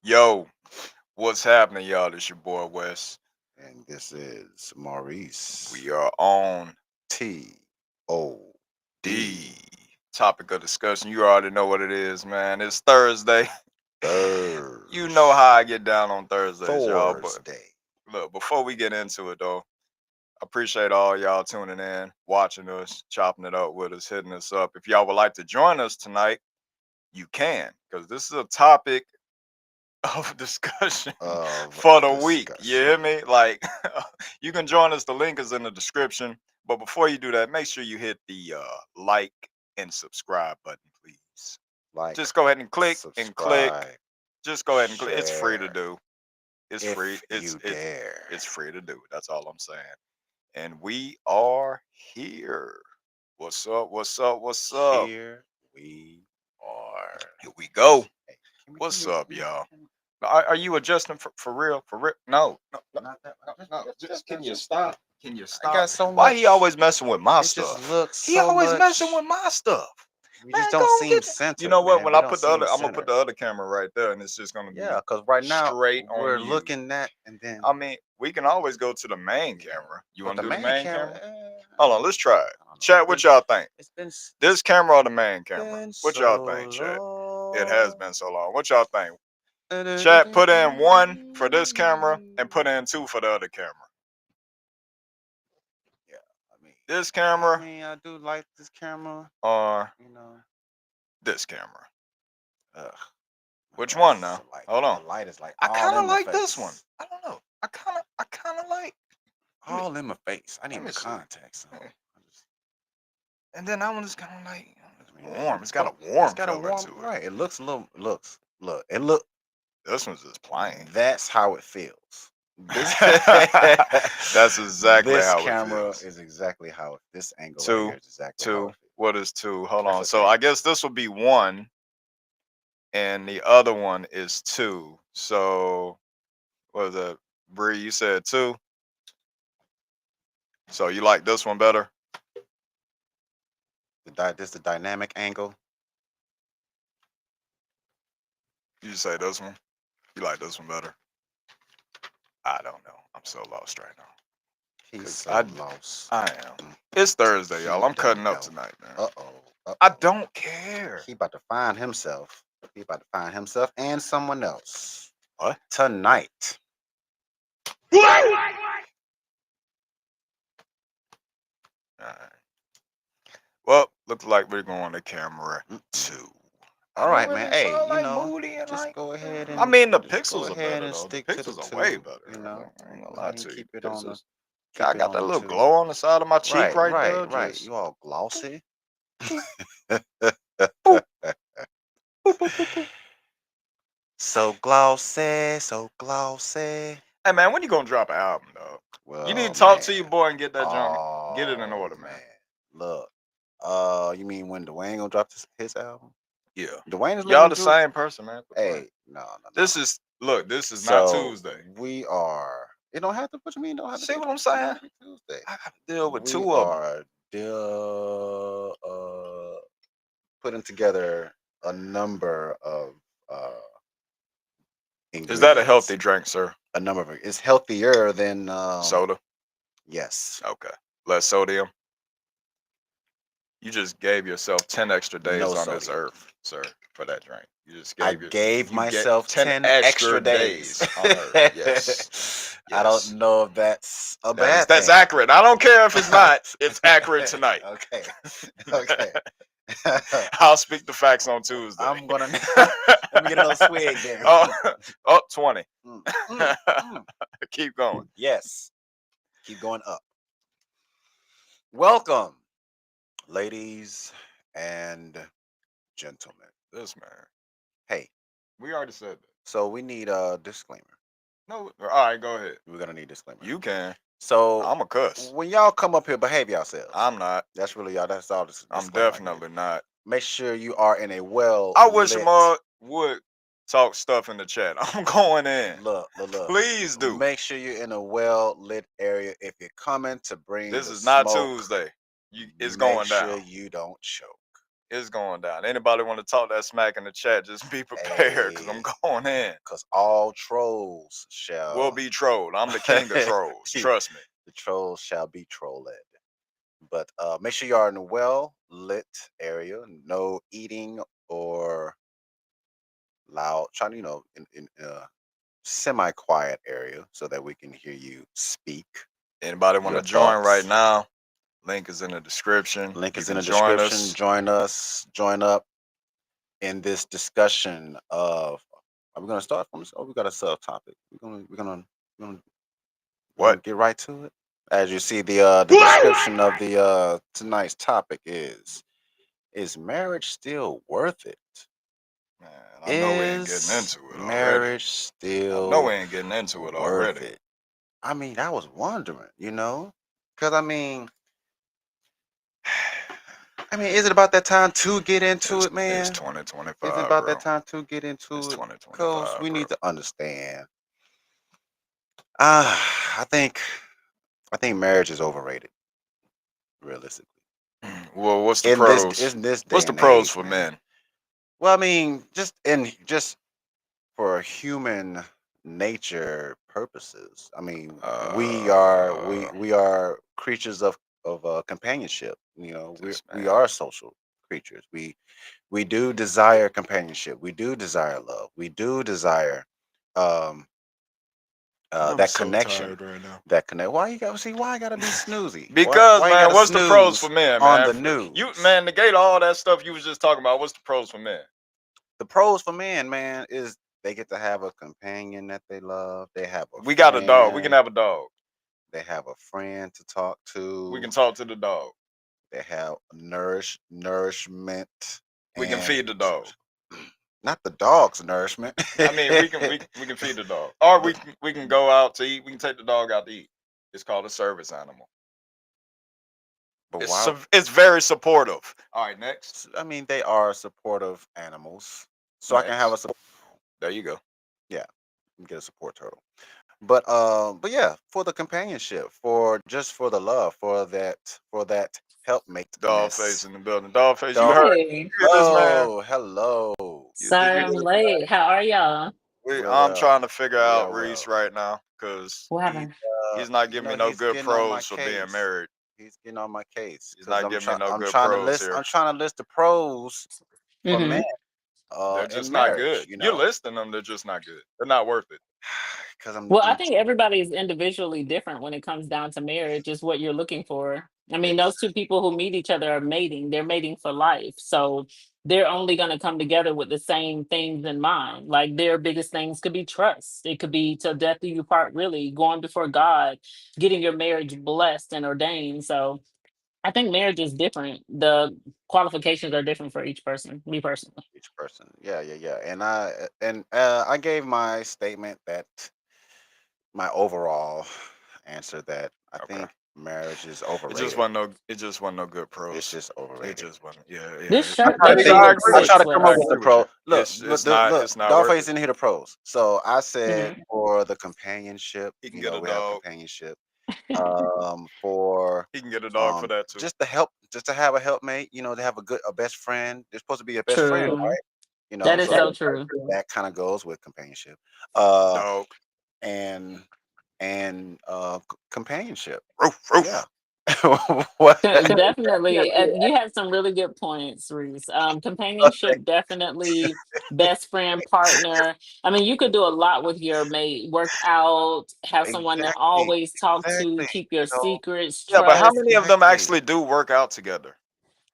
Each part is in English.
Yo, what's happening, y'all? It's your boy Wes. And this is Maurice We are on T.O.D. D. Topic of discussion. You already know what it is, man. It's Thursday. You know how I get down on Thursdays, y'all. But Thursday. look, before we get into it, though, I appreciate all y'all tuning in, watching us, chopping it up with us, hitting us up. If y'all would like to join us tonight, you can, because this is a topic of discussion Of for the week. You discussion. hear me? Like, you can join us. The link is in the description. But before you do that, make sure you hit the like and subscribe button, please. Like, Just go ahead and click and click. subscribe, Just go ahead and click. It's free to share, do. It's free. if you dare. It's free to do. That's all I'm saying. And we are here. What's up? What's up? What's up? Here we are. Here we go. Hey, What's up, y'all? Are you adjusting for real? For real? No, no, no, Not that. no, no. Just can you stop? Can you I stop? got so Why he much. always messing with my It just stuff? looks He so always messing much. with my stuff. We just Man, go don't and seem get. You know centered, what? man. When We I don't put the seem other, I'm gonna put centered. the other camera right there, and it's just gonna Yeah, be because right now straight on we're you. looking at, and then I mean, we can always go to the main yeah. camera. You But want the to do the main main camera, camera? Hold on, let's try it. I don't know. Chat, what y'all think? It's This camera or the main camera? been What y'all so think, chat? It has long. been so long. What y'all think? Chat, put in 1 for this camera and put in 2 for the other camera. Yeah, I mean, This I camera mean, I do like this camera. or You know, this camera. ugh, my Which one glasses now? are like Hold on. the light is like I all kind of in my like this one. face, I don't know. I kind of like. Let me all in my face. I need let my me see. contacts on. I just, And then that one is kind of like I mean, it's warm. It's got a it's warm got a feeling warm to it. right. It looks a little look. It look. This one's just plain. That's how it feels. This That's exactly this how it camera feels. is exactly how this angle right here Two, is exactly how two. it feels. What is 2? Hold That's on. So okay. I guess this will be 1, and the other one is 2. So what was that? Bree, you said 2. So you like this one better? This the dynamic angle. You say this one? You like this one better? I don't know. I'm so lost right now. He's Cause so lost. I am. It's Thursday, y'all. He I'm don't cutting up know. tonight, man. I Uh-oh. don't care. He about to find himself. He about to find himself and someone else What? tonight. Alright. Well, looks like we're going to camera Mm-mm. 2. I All don't right, man. really Hey, sound like moody and just like. go ahead I and mean, the just go pixels are ahead better and though. The stick to the pixels are way two. better. I ain't gonna Go lie ahead and to you. keep it on the Pixels. keep I it got on that the little two. glow on the side of my cheek right there. Right. Just You all glossy. boop, boop, boop, boop. So glossy, so glossy. Hey man, when you gonna drop an album, though? You need Well, to talk man. to your boy and get that junk. Get it in Oh order, man. man. Look. You mean when Dwayne gonna drop his album? Yeah. Dwayne is Y'all looking the good. same person, man. Quit playing. Hey, no. This is look. This is not So Tuesday. we are. It don't have to. What you mean? Don't have to See be. what I'm Don't saying? have to be Tuesday. I got to deal with We 2 of them. are putting together a number of uh Is that a ingredients. healthy drink, sir? A number of it's healthier than Soda. yes. Okay. Less sodium. You just gave yourself 10 extra No days on this sodium. earth, sir, for that drink. You just I gave gave you get myself 10 10 extra extra days. days on earth. Yes. I don't Yes. know if that's a That's bad that's thing. accurate. I don't care if it's not. It's accurate tonight. Okay. Okay. I'll speak the facts on Tuesday. I'm gonna let me get another swig there. oh, oh, 20. Mm, mm, mm. Keep going. Yes. Keep going up. Welcome, ladies and gentlemen. This man. Hey, We already said that. so we need a disclaimer. No, all right, go ahead. We're gonna need disclaimer. You can. So I'm a cuss. when y'all come up here, behave yourselves. I'm not. That's really y'all. That's all this I'm disclaimer I give. definitely not. Make sure you are in a well I wish lit. Mud would talk stuff in the chat. I'm going in. Look. Please do. Make sure you're in a well lit area. If you're coming to bring This the is not smoke, Tuesday. It's make going sure down. you don't choke. It's going down. Anybody want to talk that smack in the chat? Just be prepared, cause I'm Hey, going in. because all trolls We'll shall be trolled. I'm the king of trolls. the Trust me. trolls shall be trolled. But make sure you are in a well lit area. No eating or loud. Trying to, in a semi quiet area so that we can hear you speak Anybody want your to join right thoughts. now? Link is in the description. Link You is in can the join description. us. Join us. Join up in this discussion of. Are we gonna start from this? Oh, we got a subtopic. We're gonna we're What? gonna get right to it. As you see, the description of the tonight's topic is marriage still worth it? Man, I know we ain't getting Is into it already. marriage I know we still ain't getting into it worth already. it? I mean, I was wondering, because I mean, is it about that time to get into It's it, it's man? Is it 2025, about bro. that time to get It's into it? Because 2025, we bro. need to understand. I think marriage is overrated, realistically. Well, what's the In this pros? in this What's day the and pros age, for man. men? Well, I mean, just for human nature purposes. I mean, we are creatures of companionship. We This we man. are social creatures. We do desire companionship. We do desire love. We do desire um I'm that so connection. tired right now. That connect. Why you gotta see? Why I gotta be snoozy? Why Because why you man, gotta what's the pros snooze for men, on man? the You news? man, negate all that stuff you was just talking about. What's the pros for men? The pros for men, man, is they get to have a companion that they love. They have a We got a dog. We can friend. have a dog. They have a friend to talk We to. can talk to the dog. They have nourishment We can and feed the dog. not the dog's nourishment. I mean, we can feed the dog, or The- we can go out to eat. We can take the dog out to eat. It's called a service animal. but It's why? it's very supportive. All right, next, I mean, they are supportive animals, so I can have a next. support. There you go. Yeah, you get a support turtle. But yeah, for the companionship, for the love, for that Dog face helpmateness. in the building. Dog face. You heard? Hey, You hear this man? Hello. Did sorry you I'm hear? late. How are y'all? We're I'm well. trying to figure We out are Reese well. right now because What He, happened? he's not giving me no he's good getting on my pros for being case. married. He's getting on my case He's because not I'm giving me trying. no I'm good trying to pros list. I'm here. trying to list the pros for men Mm-hmm. They're in just not marriage. good. You're listing them. They're just not good. They're not worth it. Because Well, I I'm think everybody is individually different when it comes down to marriage, is what you're looking for. I mean, those two exactly people who meet each other are mating. They're mating for life. So they're only going to come together with the same things in mind. Like their biggest things could be trust. It could be till death do you part, really, going before God, getting your marriage blessed and ordained. So I think marriage is different. The qualifications are different for each person, me personally. each person. Yeah, yeah, yeah. And I gave my statement that my overall answer that I Okay. think marriage is It just overrated. wasn't no. It just wasn't no good It's pros. just It overrated. just wasn't. Yeah, This yeah. shirt I makes think you I look agree I with try six, to you. come up I with Wes. the agree with pro. you. Look, It's not. look, It's not worth Dollface it. didn't hear the pros. So I said Hmm. for the companionship, He can get a we have dog. companionship. For He can get a dog for that too. just to help, just to have a helpmate, to have a best friend. They're supposed to be a best friend, True. right? That is So so true. that kind of goes with companionship. Uh, Dog. and companionship. Roof, Yeah. roof. What? Definitely. You have some really good points, Reese. Companionship, definitely. Best friend, partner. I mean, you could do a lot with your mate. Work out, have someone to Exactly. always talk to, Exactly. keep your secrets, Yeah, but how trust. many of them Exactly. actually do work out together?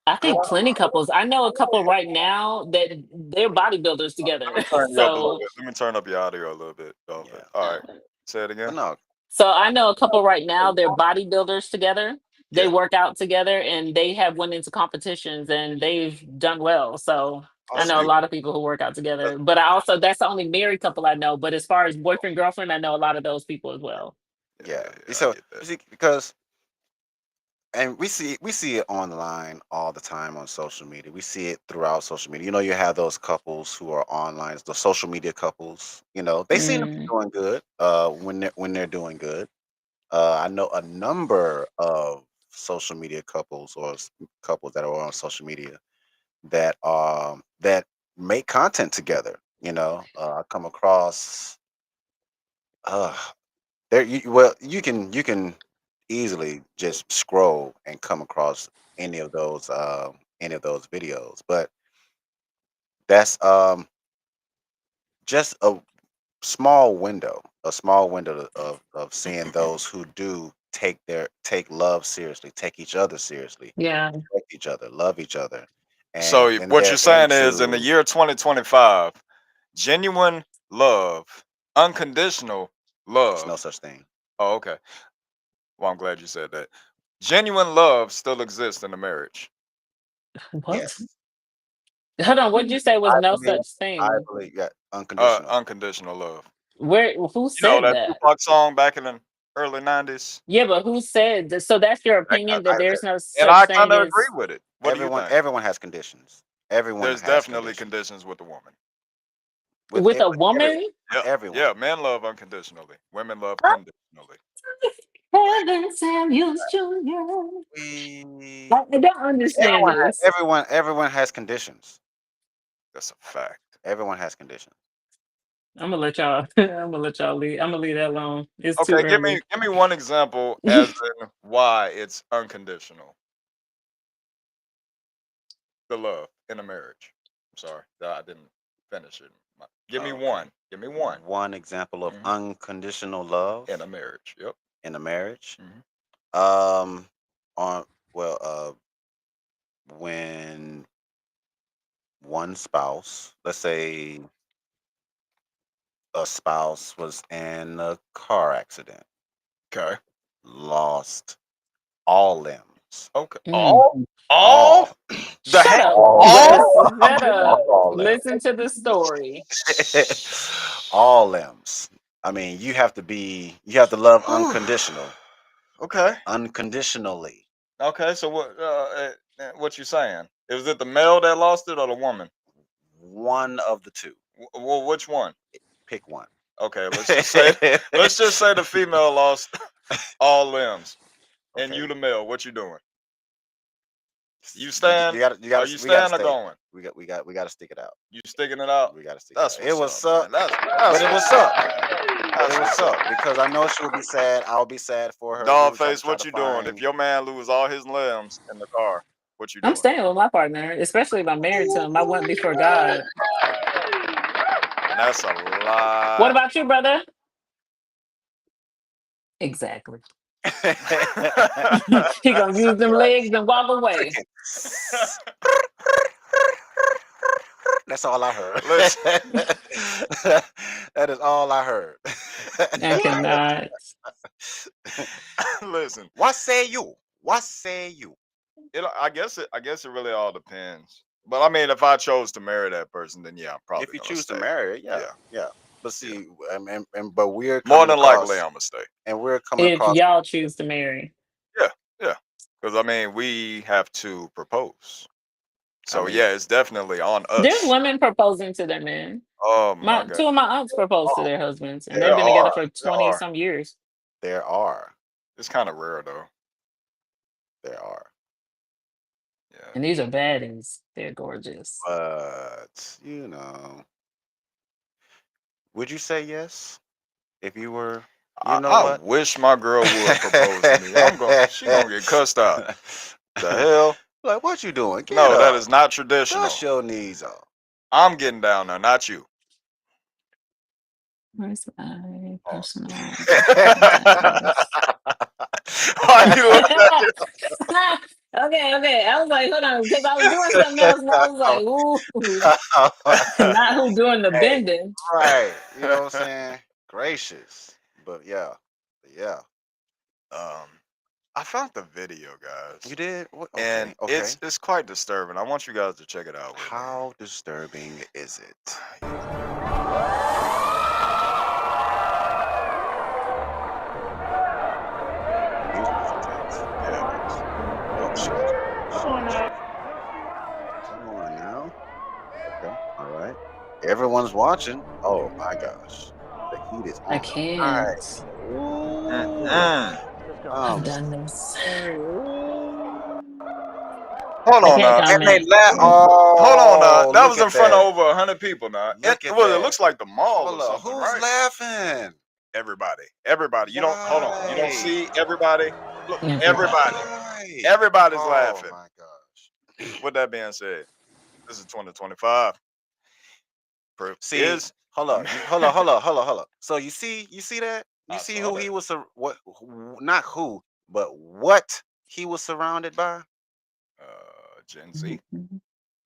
I Uh, think plenty couples. I know a couple right now that they're bodybuilders Let together. me turn you up a little So bit. Let me turn up your audio a little bit, Dolphin. yeah. All right. Yeah. Say it But again. no, So I know a couple right now, they're bodybuilders together. They Yeah. work out together and they have went into competitions and they've done well. So I know a awesome. See, lot of people who work out uh, together. But I also that's the only married couple I know. But as far as boyfriend, girlfriend, I know a lot of those people as well. yeah, Yeah. yeah, yeah, I So get that. you see, because and we see it online all the time on social media. We see it throughout social media. You have those couples who are online, the social media couples. They seem to be Mm, doing good. When they're doing good. I know a number of social media couples or couples that are on social media that make content together. I come across uh there well you can easily just scroll and come across any of those videos, but that's just a small window of seeing those who do take love seriously, take each other seriously, Yeah. respect each other, love each other, So and what you're they're saying is, in the into. year 2025, genuine love, unconditional There's no love. such thing. Oh, okay. Well, I'm glad you said that. Genuine love still exists in a marriage. What? Yes, Hold on. What'd you say was I no believe. such I thing? believe. Yeah, unconditional. Unconditional love. Where? Who You know said that that? Tupac song back in the early '90s, Yeah, but who said that? So that's your opinion that there's no and such I kind thing of agree as with it. What do you Everyone, think? everyone has conditions. Everyone There's has definitely conditions conditions with the woman. with a with every woman? with Yeah, everyone. yeah. Men love unconditionally. Women love Oh, conditionally. Heaven Samuels Jr. We I don't understand this. everyone has conditions. That's a fact. Everyone has conditions. I'm gonna let y'all. I'm gonna let y'all leave. I'm gonna leave that alone. It's too Okay, give early. me one example as in why it's unconditional. The love in a marriage. I'm sorry, I didn't finish it. Give me Okay. one. Give me one. One example of Hmm. unconditional love In a marriage. Yep. in a marriage. Hmm. Um, on well, when one spouse, let's say a spouse was in a car accident, Okay. lost all limbs, Okay. Mm. All all, the Shut heck. up. All. Shut up. all Listen limbs, to the story. all limbs. I mean, you have to love unconditional, Okay. unconditionally. Okay. So what you saying? Is it the male that lost it or the woman? One of the two. Well, which one? Pick one. Okay. Let's just say the female lost all limbs, and Okay. you the male. What you doing? You stand? Are you We gotta staying or stay. going? We gotta stick it out. You sticking it out? We gotta stick it That's out. It what's would up, man. suck, That's but it would what's up, suck. man. But That's it would what's up. suck because I know she would be sad. I'll be sad for her. We would Dogface, try what to you doing? If find. your man lose all his limbs in the car, what you I'm doing? staying with my partner, especially if I'm married to him. I went before God. And that's a What lot. about you, brother? Exactly. He gonna use them legs and walk away. Cricket. That's all I heard. Listen, That is all I heard. I cannot. listen. What say you? What say you? I guess it really all depends. But I mean, if I chose to marry that person, then yeah, I'm If probably you gonna choose to stay. marry her, yeah, Yeah, yeah. But yeah. see, but we're More coming than likely, across, I'm gonna stay. and we're coming If across. y'all choose to marry, Yeah, yeah. Because I mean, we have to propose. I So mean, yeah, it's definitely on there's us. women proposing to their men. Oh my My god. two of my aunts proposed to Oh, their husbands, and there they've been together are. for There 20 are. some years. there are, It's kind of rare though. there are, Yeah. And these are baddies. They're gorgeous. but would you say yes if you were? You know I what? wish my girl would propose to me. She gonna get cussed out. The hell? Like, what you doing? Get No, that up. is not Dust traditional. your knees off. I'm getting down there, not you. Where's my Oh. personal details? Why you look at Okay, okay. I was like, hold on, because I was doing something else, and I was like, ooh, not who doing the Hey, bending. right. You know what I'm saying? Gracious. But yeah. Yeah. um I found the video, You guys. did? And Okay. Okay. it's quite disturbing. I want you guys to check it out with me. How disturbing is it? Music is intense. Yeah, it is. Oh, shit. Shit, shit. Come on now. Okay. All right. Everyone's watching. Oh my gosh. The heat is I on. Right. can't. Ooh. Mm-mm. I've I'm done this. saying. Ooh. Hold I on can't now. And they comment. laugh. Hold on now. Oh, That look was in at front of that. over 100 people now. And Look at well, it that. looks like the mall or Hold up. something, Who's right? laughing? Everybody. Everybody. You don't hold on. You don't Why? see everybody. Look, Everybody. everybody. Why? Everybody's Oh laughing. my gosh. With that being said, this is 2025. See, Is hold up. Hold up. So you see that? You I see saw who that. he was not who, but what he was surrounded by? Gen Z,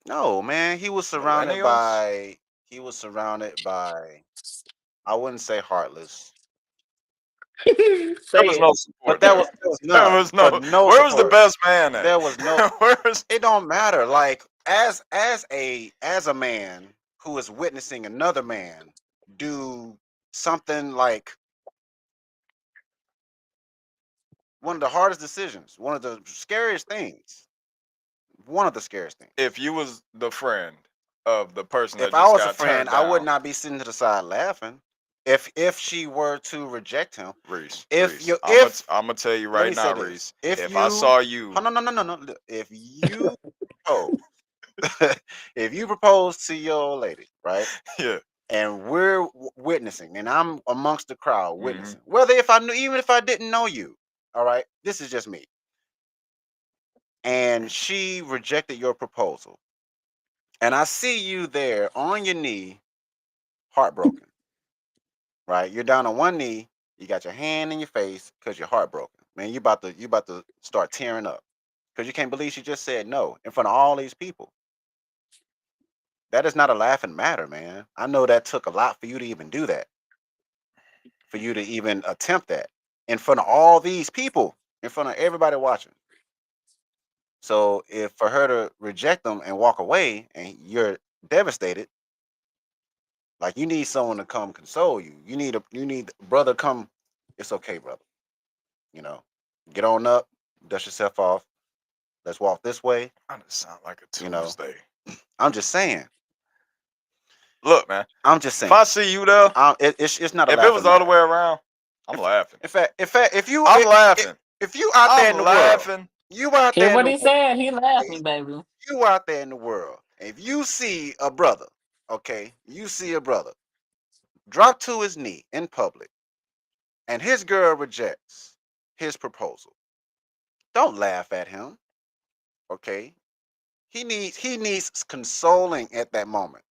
No, man, millennials. he was surrounded by I wouldn't say heartless, There Say was it. no but support there. there was There none. was For no. no Where was the support. best man at? There was no Where's it don't matter. Like as a man who is witnessing another man do something like one of the hardest decisions, one of the scariest things, one of the scariest things. if you was the friend of the person If that I just was a got friend, turned I would down? not be sitting to the side laughing. If she were to reject him, Reese, if Reese, you if I'm gonna tell you let right me say now, this, Reese. if If I you saw oh, you, no, look, if you propose, if you propose to your old lady, right, yeah, and we're witnessing, and I'm amongst the crowd hmm witnessing, whether if I knew, even if I didn't know you, all right, this is just me, and she rejected your proposal, and I see you there on your knee, heartbroken, right? You're down on one knee, you got your hand in your face because you're heartbroken. Man, you about to start tearing up because you can't believe she just said no in front of all these people. That is not a laughing matter, man. I know that took a lot for you to even do that, for you to even attempt that in front of all these people, in front of everybody watching. So if for her to reject them and walk away and you're devastated, like you need someone to come console you. You need brother come. It's okay, brother. You know, get on up, dust yourself off. Let's walk this way. I just sound like a You know, Tuesday. I'm just saying. Look, man. I'm just If I saying. see you there, It's not a if it was laughing the other matter. way around, I'm If laughing. if you I'm if laughing. if you out there I'm in the world, laughing. you out Hear there in what the he world, said? He laughing, baby. you out there in the world. If you see a brother, okay, you see a brother drop to his knee in public, and his girl rejects his proposal. Don't laugh at him, okay? He needs consoling at that moment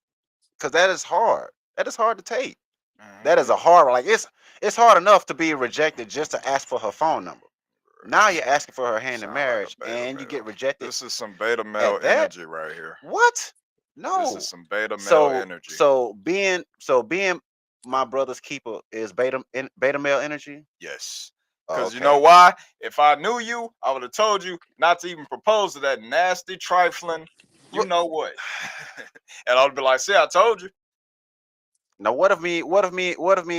because that is hard. That is hard to take. That is Mhm. a hard like it's hard enough to be rejected just to ask for her phone number. Now you're asking for her hand in Sound like a marriage beta and you get male. rejected This is some beta male at that. energy right here. What? This is No. some beta male So energy. so being my brother's keeper is beta male energy. Yes. Oh, Because you know okay. why? If I knew you, I would have told you not to even propose to that nasty, trifling, you What? know what. And I would be like, see, I told you. Now what if me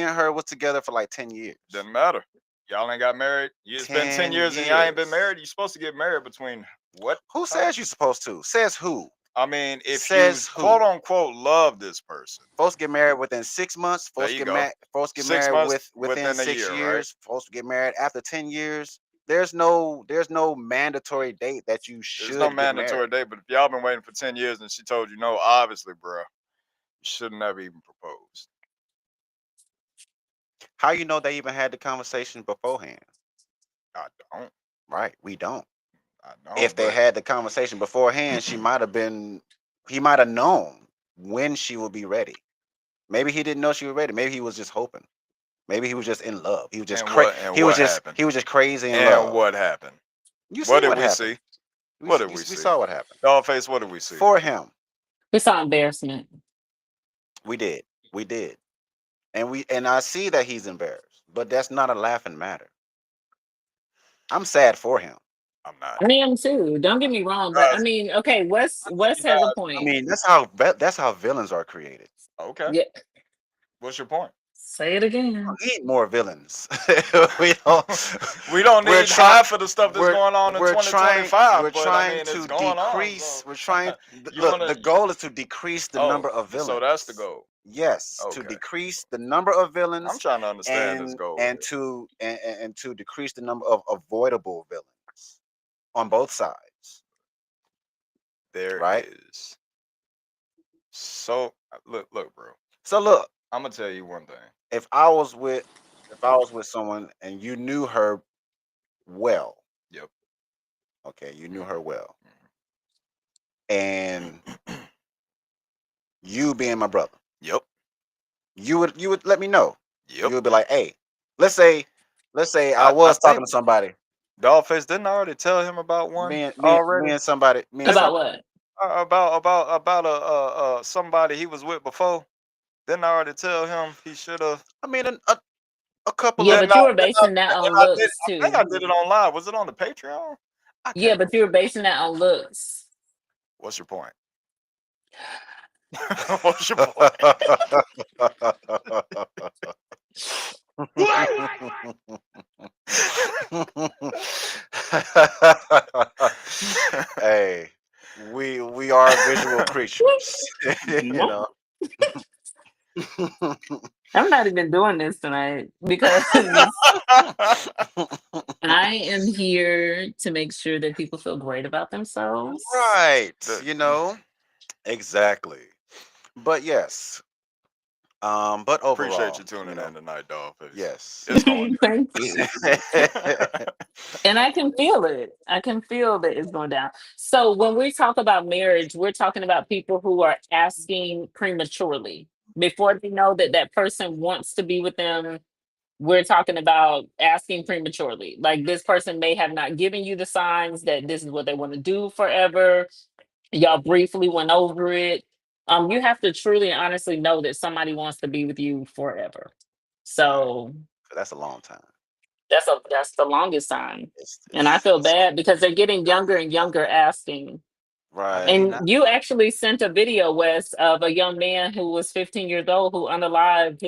and her was together for like 10 years? Doesn't matter. Y'all ain't got married. It's been 10 10 years and y'all ain't been years. married. You're supposed to get married between what Who time? says you supposed to? Says who? I mean, if you Says quote who? unquote love this person, Folks get married within 6 months. there Folks you get go. married. Folks get 6 married months within within a six year, right? years. Folks get married after 10 years. There's no mandatory date that you There's no should get mandatory married. date, but if y'all been waiting for 10 years and she told you no, obviously, bro, you should never even propose. How you know they even had the conversation beforehand? I don't. Right, we don't. I If don't, they but had the conversation beforehand, she might have been. He might have known when she would be ready. Maybe he didn't know she was ready. Maybe he was just hoping. Maybe he was just in love. He was just and cra- what and he was what just happened? he was just crazy in And love. what happened? You What see did what we happened. see? What did we We see? saw what happened. Dollface, what did we see? For him, We saw embarrassment. we did. We did. And I see that he's embarrassed, but that's not a laughing matter. I'm sad for him. I'm not. I am too. Don't get me wrong, but I Guys, mean, okay, I know Wes you has a guys. I point. mean, that's how villains are created. Okay. Yeah, What's your point? say it again. We need more villains. we don't. We don't We're need trying. half of the stuff that's going on in We're trying. We're 2025, but I trying mean, it's to going on. decrease. So We're trying. you Look, want to, the goal is to decrease the oh, number of so that's the villains. goal. Yes, to Okay. decrease the number of I'm villains, trying to understand this and goal and here. to and to decrease the number of avoidable villains on both sides. There right? is. So look, bro. So look, I'm gonna tell you one thing. if I was with if I was with someone and you knew her well, Yep. okay, you knew her Mhm, well, and you being my brother, Yep. you would let me know. Yep. You would be like, hey, let's say let's say I I was talking think to somebody, Dollface didn't I already tell him about one me already. and somebody, me and Didn't About some what? about somebody he was with before. Didn't I already tell him he should have? I mean a couple Yeah, of Didn't but I? you were Didn't I? basing that on And I did. looks I think I too. did it online. Was it on the Patreon? I Yeah, can't but remember. you were basing that on looks. What's your point? What's your point? Hey, we are visual creatures, you Nope. know. I'm not even doing this tonight because I am here to make sure that people feel great about themselves. Right, The- exactly. But yes, but Appreciate overall, you tuning in tonight, Dollface. yes. It's going Thank you. down. And I can feel it. I can feel that it's going down. So when we talk about marriage, we're talking about people who are asking prematurely before they know that that person wants to be with them. We're talking about asking prematurely. Like this person may have not given you the signs that this is what they want to do forever. Y'all briefly went over it. You have to truly and honestly know that somebody wants to be with you forever. Right. So That's a long time. that's the longest time. And I feel It's bad because they're getting younger and younger asking. I mean, right. And you actually sent a video, Wes, of a young man who was 15 years old who unalived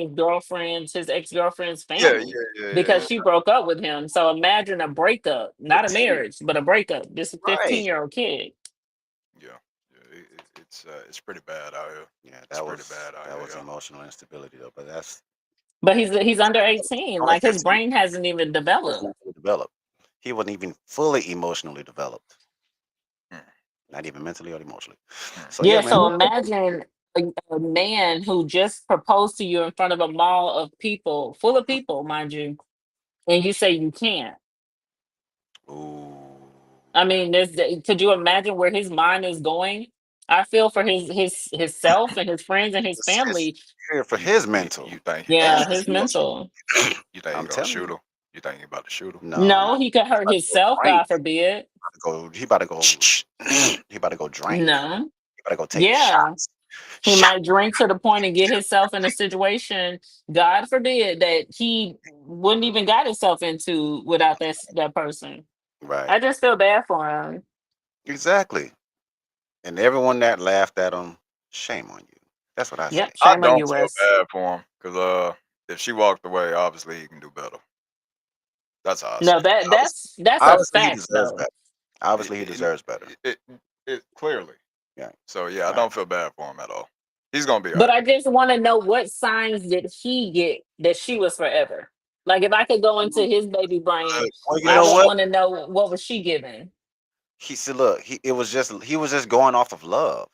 his ex-girlfriend's yeah, family yeah. because she broke up with him. So imagine a breakup, not a 15. marriage, but a breakup. This 15-year-old Right. kid. Yeah, it's pretty bad out here. Yeah, It's pretty bad out that here, was yo. emotional instability though, but that's But he's under 18. only Like his 15. brain hasn't even Was developed. mentally developed. He wasn't even fully emotionally developed, Mm, not even mentally or emotionally. mm. So yeah, Yeah, man. so imagine a man who just proposed to you in front of a mall of people, full of people, mind you, and you say you can't. Ooh, I mean, could you imagine where his mind is going? I feel for his self and his friends and his it's family. here for You, his you mental you think and Yeah, his his emotional. mental. you think I'm you're gonna telling shoot you, him? You think you about to shoot him? no, No, he could hurt about to go himself, drink. God forbid. He about to go. He about to go drink. No. He about to go take Yeah. shots. He Shot. might drink to the point and get himself in a situation, God forbid, that he wouldn't even got himself into without that person. Right. I just feel bad for him. Exactly. And everyone that laughed at him, shame on you. That's what I say. Yep, I shame on don't you, feel Wes. bad for him because if she walked away, obviously he can do better. That's how I see No, it. Obviously, that's a obviously he fact deserves though. better. Obviously he deserves better. It clearly. Yeah. So yeah, I Right. don't feel bad for him at all. He's gonna be all But right. I just want to know what signs did he get that she was forever. Like if I could go into his baby brain, Well, you I know would what? want to know what was she giving. He said, "Look, he was just going off of love.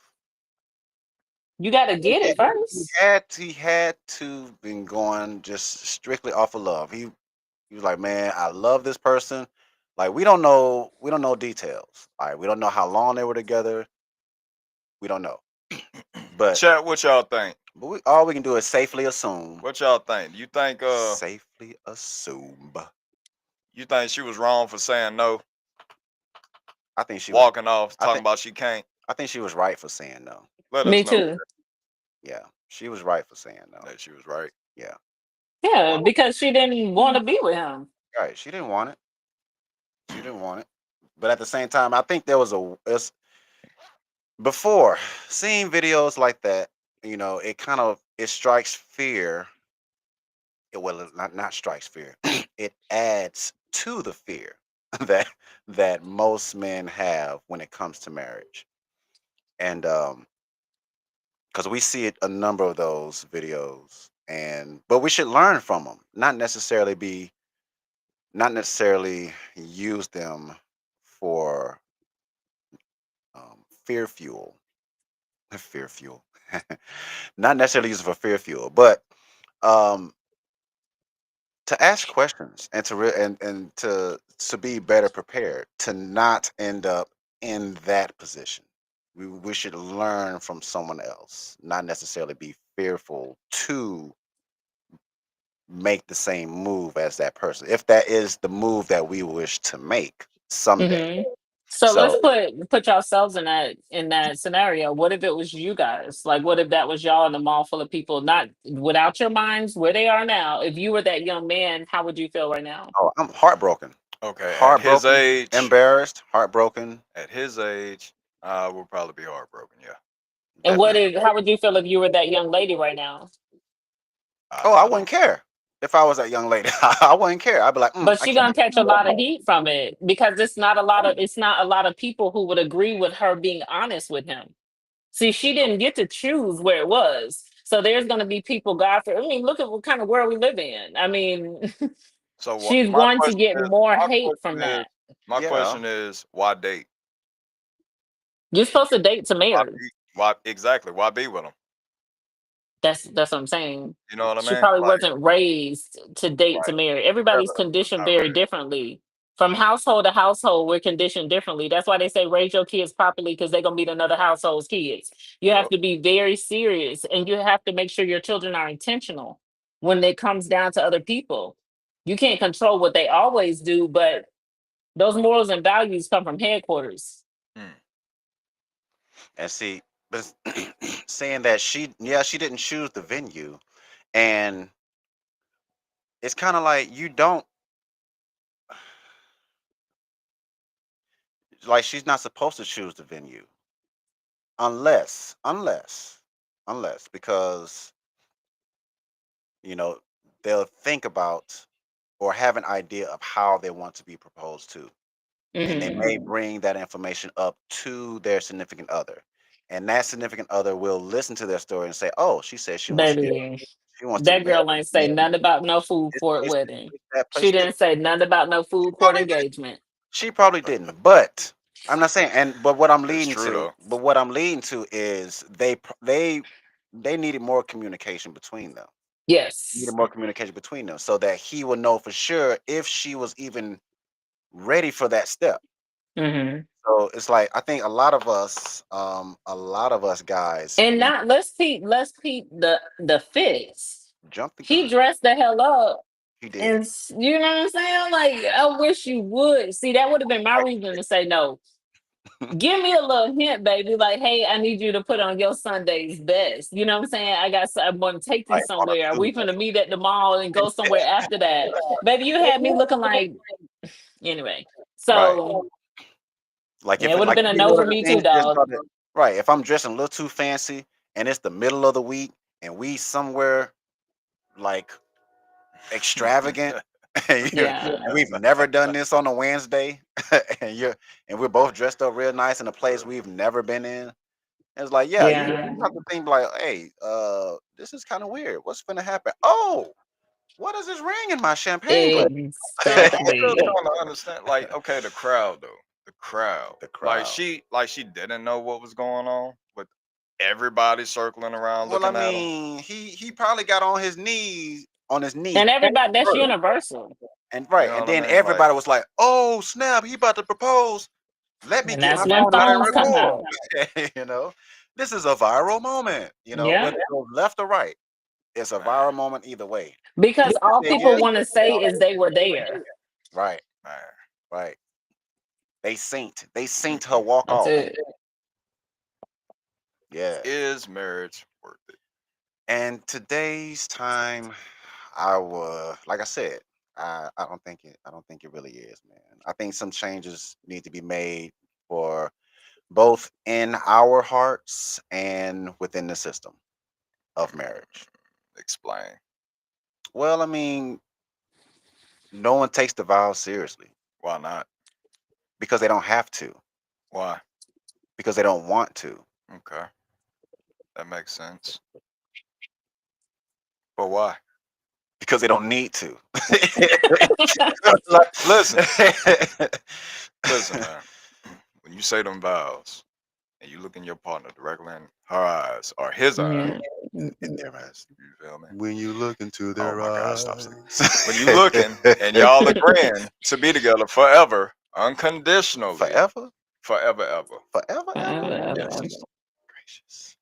You got to get it first. He had to been going just strictly off of love. He was like, man, I love this person. Like we don't know details. Like we don't know how long they were together. We don't know, but Chat, what y'all think? all we can do is safely assume. What y'all think? Safely assume. You think she was wrong for saying no, I think she was. walking off, I talking think about she can't? I think she was right for saying no. Let Me us know too. Yeah, she was right for saying no. that she was right. Yeah, Yeah, because she didn't want to be with him. right. She didn't want it. She didn't want it. But at the same time, I think there was before seeing videos like that. You know, it strikes fear. Well, not strikes fear. It adds to the fear that most men have when it comes to marriage, and because we see it a number of those videos, and but we should learn from them, not necessarily use them for fear fuel. Fear fuel. Not necessarily use it for fear fuel, but um, to ask questions and and to be better prepared to not end up in that position. We should learn from someone else, not necessarily be fearful to make the same move as that person, if that is the move that we wish to make someday. Hmm. So let's So, put yourselves in that scenario. What if it was you guys? Like, what if that was y'all in a mall full of people, not without your minds where they are now? If you were that young man, how would you feel right now? oh, I'm heartbroken, Okay, heartbroken, embarrassed, heartbroken, at his age, I would probably be heartbroken. Yeah, And what definitely. if? How would you feel if you were that young lady right now? Oh, I I wouldn't don't. care if I was that young lady. I wouldn't care. I'd be like, But I she can't gonna catch a afford lot of my. heat from it because it's not a lot of people who would agree with her being honest with him. See, she didn't get to choose where it was. So there's gonna be people, God for I mean, look at what kind of world we live in. I mean, So she's my going to question get is, more my hate from question is, that. my Yeah, question is, why date? You're supposed to date to Why marry. be? Why exactly? Why be with him? That's what I'm saying. You know what I She mean? probably Like, wasn't raised to date to right? marry. Never. Everybody's conditioned Not very raised. differently. From household to household, we're conditioned differently. That's why they say raise your kids properly because they're gonna meet another household's kids. You have Yep. to be very serious and you have to make sure your children are intentional when it comes down to other people. You can't control what they always do, but those morals and values come from headquarters. Mm. and see, but saying that she didn't choose the venue, and it's kind of like you don't like she's not supposed to choose the venue unless because you know they'll think about or have an idea of how they want to be proposed to, and they Hmm. may bring that information up to their significant other, and that significant other will listen to their story and say, "Oh, she says Baby, she wants to that girl ain't say marry nothing about no food this court place, wedding. that place." She She did. didn't say nothing about no She food court probably did. engagement. She probably didn't, but I'm not saying. And but what I'm It's leading true to, though. is they needed more communication between them. Needed Yes. more communication between them so that he would know for sure if she was even ready for that step. Hmm. So it's like I think a lot of us guys, And we not let's peep the fits. jumped the He gun. dressed the hell up, He did. and you know what I'm saying? Like, I wish you would. See, that would have been my Like, reason to say no. Give me a little hint, baby. Like, hey, I need you to put on your Sunday's best. You know what I'm saying? I want to take you like on a somewhere. We Tuesday. finna meet at the mall and go somewhere after that. Baby, you had me looking like anyway. Right. So Like yeah, if it it would have like been a to me no one for of the me too, things is dog. right. If I'm dressing a little too fancy and it's the middle of the week and we somewhere like extravagant Yeah. and we've never done this on a Wednesday and we're both dressed up real nice in a place we've never been in. It's like, yeah, you Yeah. have to think like, hey, this is kind of weird. What's gonna happen? Oh, what is this ring in my champagne glass? See, I'm still Exactly. trying to understand. Like, okay, the crowd though, the crowd. The Like crowd. she didn't know what was going on, but everybody circling around Well, I looking at him. mean, he probably got on his knee. And everybody, that's universal. And You right, know and what I then mean? Like, everybody was like, "Oh snap, he about to propose. Let me And get that's my when phone out and phones come record." out. you know, this is a viral moment. Yeah. Whether it goes left or right, it's a man, viral moment either way. Because He all said people yes. want to say is they were there. Right, man. right. They synced her Mm-mm. walk That's off. it. Yeah. Is marriage worth it? And today's time, like I said, I don't think it really is, man. I think some changes need to be made for both in our hearts and within the system of marriage. Explain. Well, I mean, no one takes the vows seriously Why not? because they don't have to, Why? because they don't want to, Okay, that makes sense. But why? because they don't need to. Listen, Like- listen, man. When you say them vows, and you look in your partner directly in her eyes or his eyes. Yeah. In their eyes. You feel me? When you look into Oh their my God, stop saying. eyes. When you looking and y'all agreeing to be together forever, unconditionally, Forever? forever, ever. Forever, ever? Forever, Yes. ever. Gracious.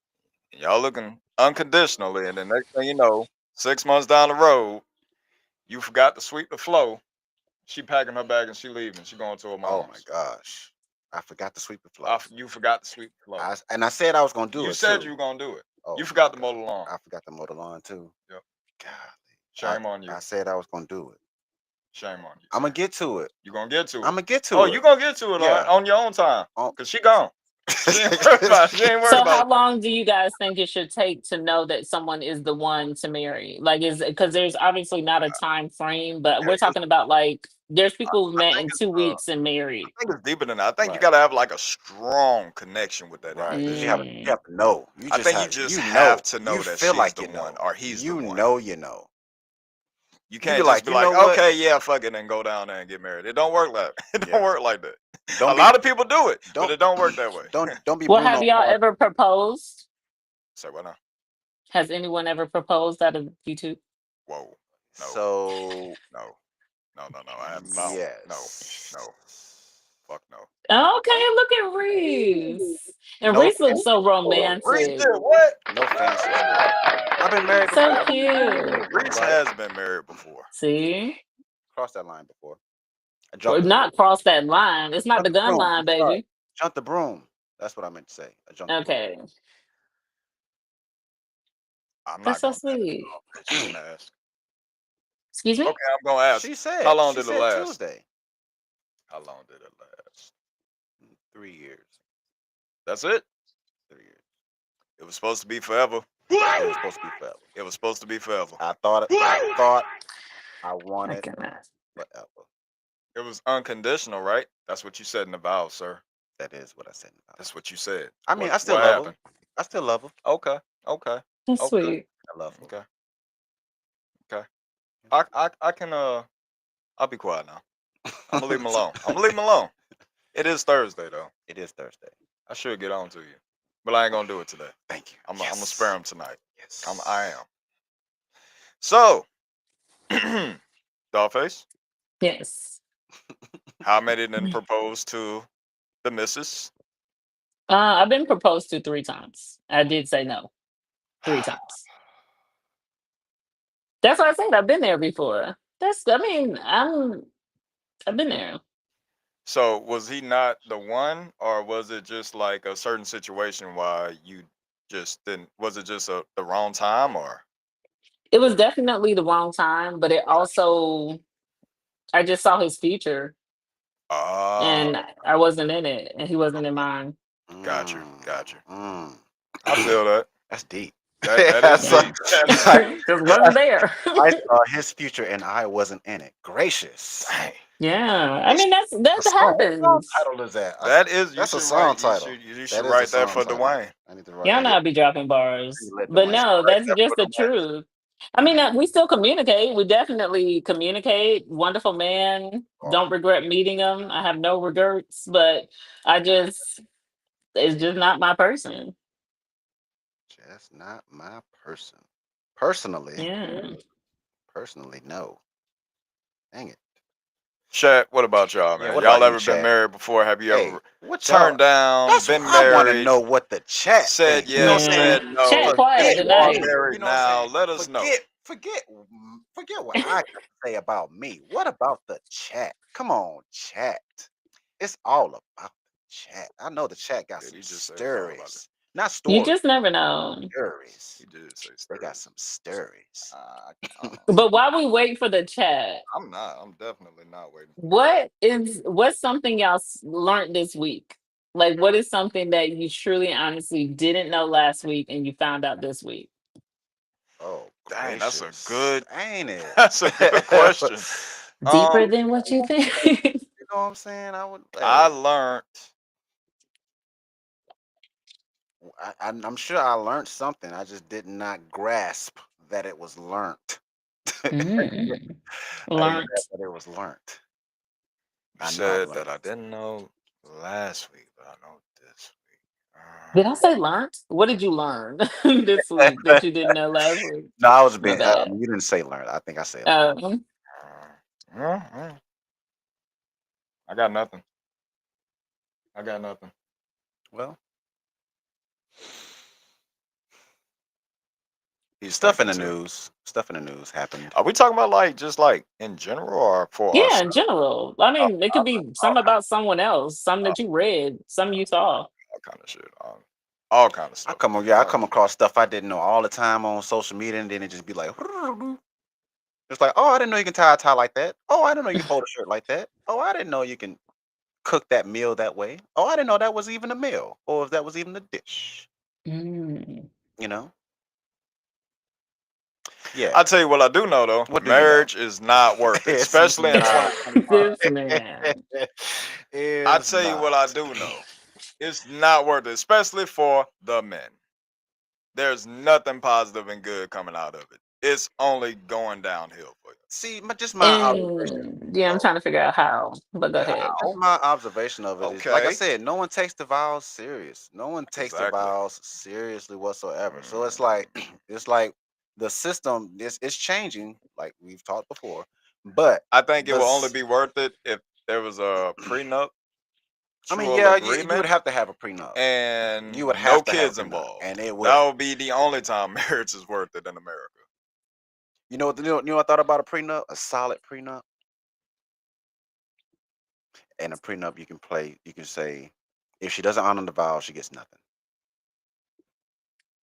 And y'all looking unconditionally, and the next thing you know, 6 months down the road, you forgot to sweep the floor. She packing her bag and she leaving. She going to her Oh my mom's. gosh. I forgot to sweep the floor. You forgot to sweep the floor. And I said I was gonna do You it said too. you were gonna do it. Oh You my forgot to mow God. the lawn. I forgot to mow the lawn too. Yep. Golly. Shame on you. I said I was gonna do it. Shame on you. I'm gonna get to it. You gonna get to it. I'm gonna get to Oh, it. you gonna get to it Yeah. on your own time. Oh. Cause she gone. She ain't worried about it. She ain't worried So about how it. long do you guys think it should take to know that someone is the one to marry? Like, is because there's obviously not a time frame, but Yeah, we're talking about like there's people who I met think in it's 2 weeks and married. I think it's deeper than that. I think you Right. gotta have like a strong connection with that Right. Because individual. you Mm. have to know. I think you just You have know. to You know that feel she's like the you one know. or he's the one. You know. You You can't be just like, be you like, know what? okay, yeah, fuck it, and go down there and get married. It don't work like it don't Yeah. work like that. A Don't be lot of people do it, but don't it don't work that way. don't be Well, have Bruno y'all Mars. ever proposed? Say what now? Has anyone ever proposed out of you two? Whoa. No, So no, no. I haven't found. No, yes. no. Fuck no. Okay, look at Reese. And No Reese looks fancy so story. Reese romantic. did what? No fancy story. I've been married So before. cute. Reese Right. has been married before. See? Crossed that line before. I Or jumped the broom. not cross that line. It's not Jumped the the gun broom. I'm line, sorry. baby. Jumped the broom. That's what I meant to say. I jumped the broom. Okay. I'm That's not so gonna ask. sweet. You can ask. Excuse me? Okay, I'm gonna ask. She How said. long She did it said last? Tuesday. How long did it last? 3 years. That's it. 3 years. It was supposed to be forever. It was supposed to be forever. It was supposed to be forever. I thought I I wanted cannot. forever. It was unconditional, right? That's what you said in the vows, sir. That is what I said about That's it. what you said. I mean, I still What love her. happened? I still love her. Okay, okay, That's okay, sweet. I love her. okay, okay. I can I'll be quiet now. I'm gonna leave him alone. I'm gonna leave him alone. It is Thursday though. It is Thursday. I should get on to you, but I ain't gonna do it today. Thank you. I'm gonna spare Yes. him tonight. Yes. I am. So, Dollface, Yes. how many didn't propose to the missus? I've been proposed to 3 times. I did say no 3 times. That's what I said. I've been there before. I mean, I've been there. So was he not the one, or was it just like a certain situation why you just didn't? Was it just the wrong time, or It was definitely the wrong time, but it also, I just saw his future ah, and I wasn't in it and he wasn't in mine. got you, got you. Mm. I feel that. That's deep. That is So, deep. I, Just wasn't there. I saw his future and I wasn't in it. Gracious. Dang, Yeah. I mean, that A song. What song happens. title is that? that is. You That's a should song write. You title. should. You should That is a write that song for title. Dwayne. I need to write Y'all that. know I be dropping I need bars. to let But Dwayne. no, Write that's that just for the Dwayne. truth. I mean, we still communicate. We definitely communicate. Wonderful man. Oh, Don't regret meeting him. I have no regrets, but I just, it's just not my person. just not my person. Personally, Yeah. no. Dang it. Shaq, what about y'all, Yeah, man? what Y'all about you, ever been Chad? married before? Have you Hey, ever what y'all? turned down, That's what been I want to married, know. What the chat said think? You know what yes, I'm saying? said Yeah. no, Chat quiet Forget or tonight. me. You married know what I'm saying? now? Let us know. Forget what I got to say about me. What about the chat? Come on, chat. It's all about the chat. I know the chat got Did some he just say it's all about it? stories. Not You stories, just never know. stories. He did say They got stories. some stories. Uh, But while we wait for the chat, I'm not. I'm definitely not waiting for it. what's something y'all learned this week? Like, what is something that you truly, honestly didn't know last week and you found out this week? Oh, Dang, that's a gracious. good. Ain't it? That's a good question. Um, Deeper than what you think. You know what I'm saying? I would. I Hey, learned. I'm sure I learned something. I just did not grasp that it was learnt. I Mm, didn't learned. grasp that it was learnt. You I know I've said learned that I it. didn't know last week, but I know this week. Did I say learned? What did you learn this week that you didn't know last week? No, I was My being. I bad. mean, you didn't say learn. I think I said learn. Um, Mm, I got nothing. I got nothing. Well, He's stuff in thinking the too. news. Stuff in the news happened. Are we talking about like just like in general or for yeah, us? in general. I mean, it could be All, some about someone else, some that you read, some you saw. all kind of shit. All kind of I stuff. come, yeah, I come across stuff I didn't know all the time on social media, and then it just be like, it's like, oh, I didn't know you can tie a tie like that. Oh, I didn't know you fold a shirt like that. Oh, I didn't know you can cook that meal that way. Oh, I didn't know that was even a meal, or if that was even a dish. Mm. You know? Yeah. I tell you what I do know though, What do you know? marriage is not worth it, It's especially in not 2025. This man. I is tell you what I not. do know. It's not worth it, especially for the men. There's nothing positive and good coming out of it. It's only going downhill for you. See, just my observation. And yeah, I'm Oh, trying to figure out how, but go ahead. just How? my observation of it is, like I Okay. said, no one takes the vows serious. No one takes the Exactly. vows seriously whatsoever. So it's like, Mm, it's like the system is changing, like we've talked before. But I think it the, will only be worth it if there was a prenup, I mean, mutual yeah, you would agreement, have to have a prenup. You and would no have to have a kids prenup, involved. and it would. That would be the only time marriage is worth it in America. You know what I thought about a prenup? A solid prenup, and a prenup you can play. You can say, if she doesn't honor the vow, she gets nothing.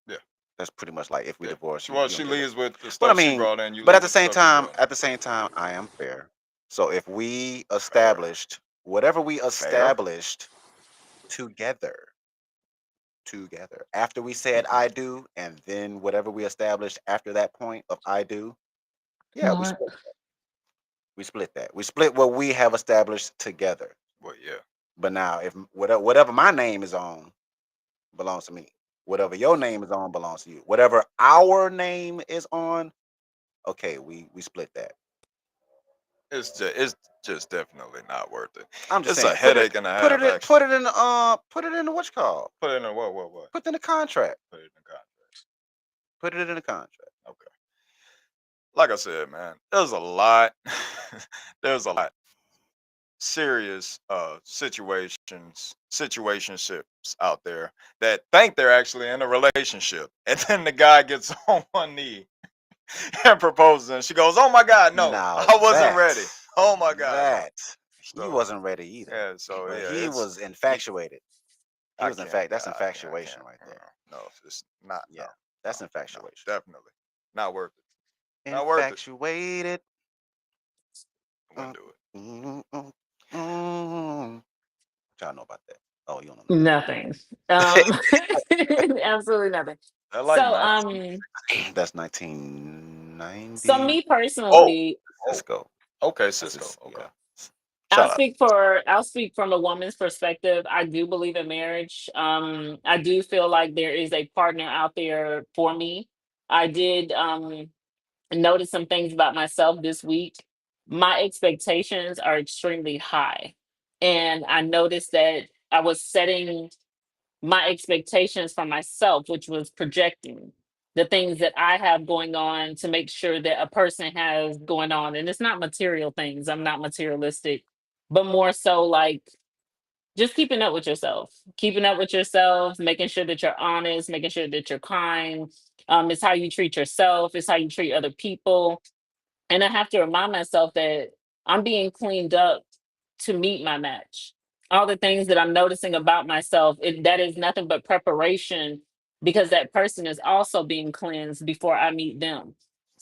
Yeah, That's pretty much like if we yeah. divorce, Well, you she don't get it. leaves with the But I stuff she mean, brought in. You but leave with the stuff you brought in. at the same time, I am fair. So if we Fair, established whatever we fair. established together, together, after we said Hmm. I do, and then whatever we established after that point of I do, yeah, What? we split that. We split what we have established together. Well, yeah. But now, if whatever my name is on belongs to me, whatever your name is on belongs to you. Whatever our name is on, okay, we split that. It's just definitely not worth it. I'm just It's a saying, headache and a half, actually. put it in the what's called, Put it in a what? put it in the contract, Put it in the contract. put it in the contract. Okay. Like I said, man, there's a lot. There's a lot serious situationships out there that think they're actually in a relationship, and then the guy gets on one knee and proposes, and she goes, "Oh my God, no, Now I wasn't ready. Oh my God, no." that he So wasn't ready either, yeah, so but yeah, he it's was you. infatuated. He I was in can't. fact that's I infatuation can't. right there. No, it's not. No, Yeah, no, that's no. infatuation. Definitely not worth it. Not worth it. Infatuated. I wouldn't Mm, do it. mm, mm, mm. What y'all know about that? Oh, you don't know nothing. Nothing. Absolutely nothing. I like So, 19. That's so 1990. me Oh, personally, oh, Cisco. okay, That's Cisco. just Okay. yeah. Shout out. I'll speak from a woman's perspective. I do believe in marriage. I do feel like there is a partner out there for me. I did notice some things about myself this week. My expectations are extremely high. And I noticed that I was setting my expectations for myself, which was projecting the things that I have going on to make sure that a person has going on. And it's not material things. I'm not materialistic, but more so like just keeping up with yourself, keeping up with yourself, making sure that you're honest, making sure that you're kind. It's how you treat yourself, it's how you treat other people. And I have to remind myself that I'm being cleaned up to meet my match. All the things that I'm noticing about myself, that is nothing but preparation because that person is also being cleansed before I meet them.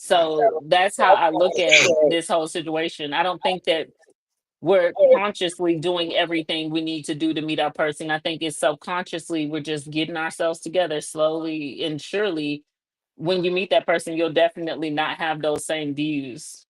Mm, So that's how I look at this whole situation. I don't think that we're consciously doing everything we need to do to meet our person. I think it's subconsciously we're just getting ourselves together slowly and surely. When you meet that person, you'll definitely not have those same views.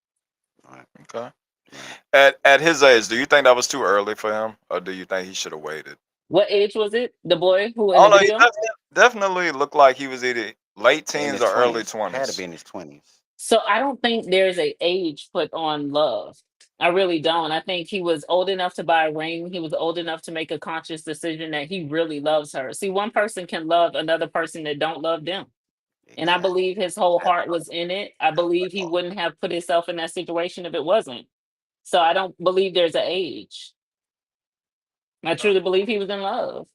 Right, okay. right. At his age, do you think that was too early for him, or do you think he should have waited? What age was it? The boy who I in the don't know. He video? definitely looked like he was either late In teens his or early twenties, had to be 20s. in his 20s. So I don't think there's a age put on love. I really don't. I think he was old enough to buy a ring. He was old enough to make a conscious decision that he really loves her. See, one person can love another person that don't love them. And I Exactly. believe his whole That's heart was in it. I that's believe he all. wouldn't have put himself in that situation if it wasn't. So I don't believe there's an age. I No, truly believe he was in love.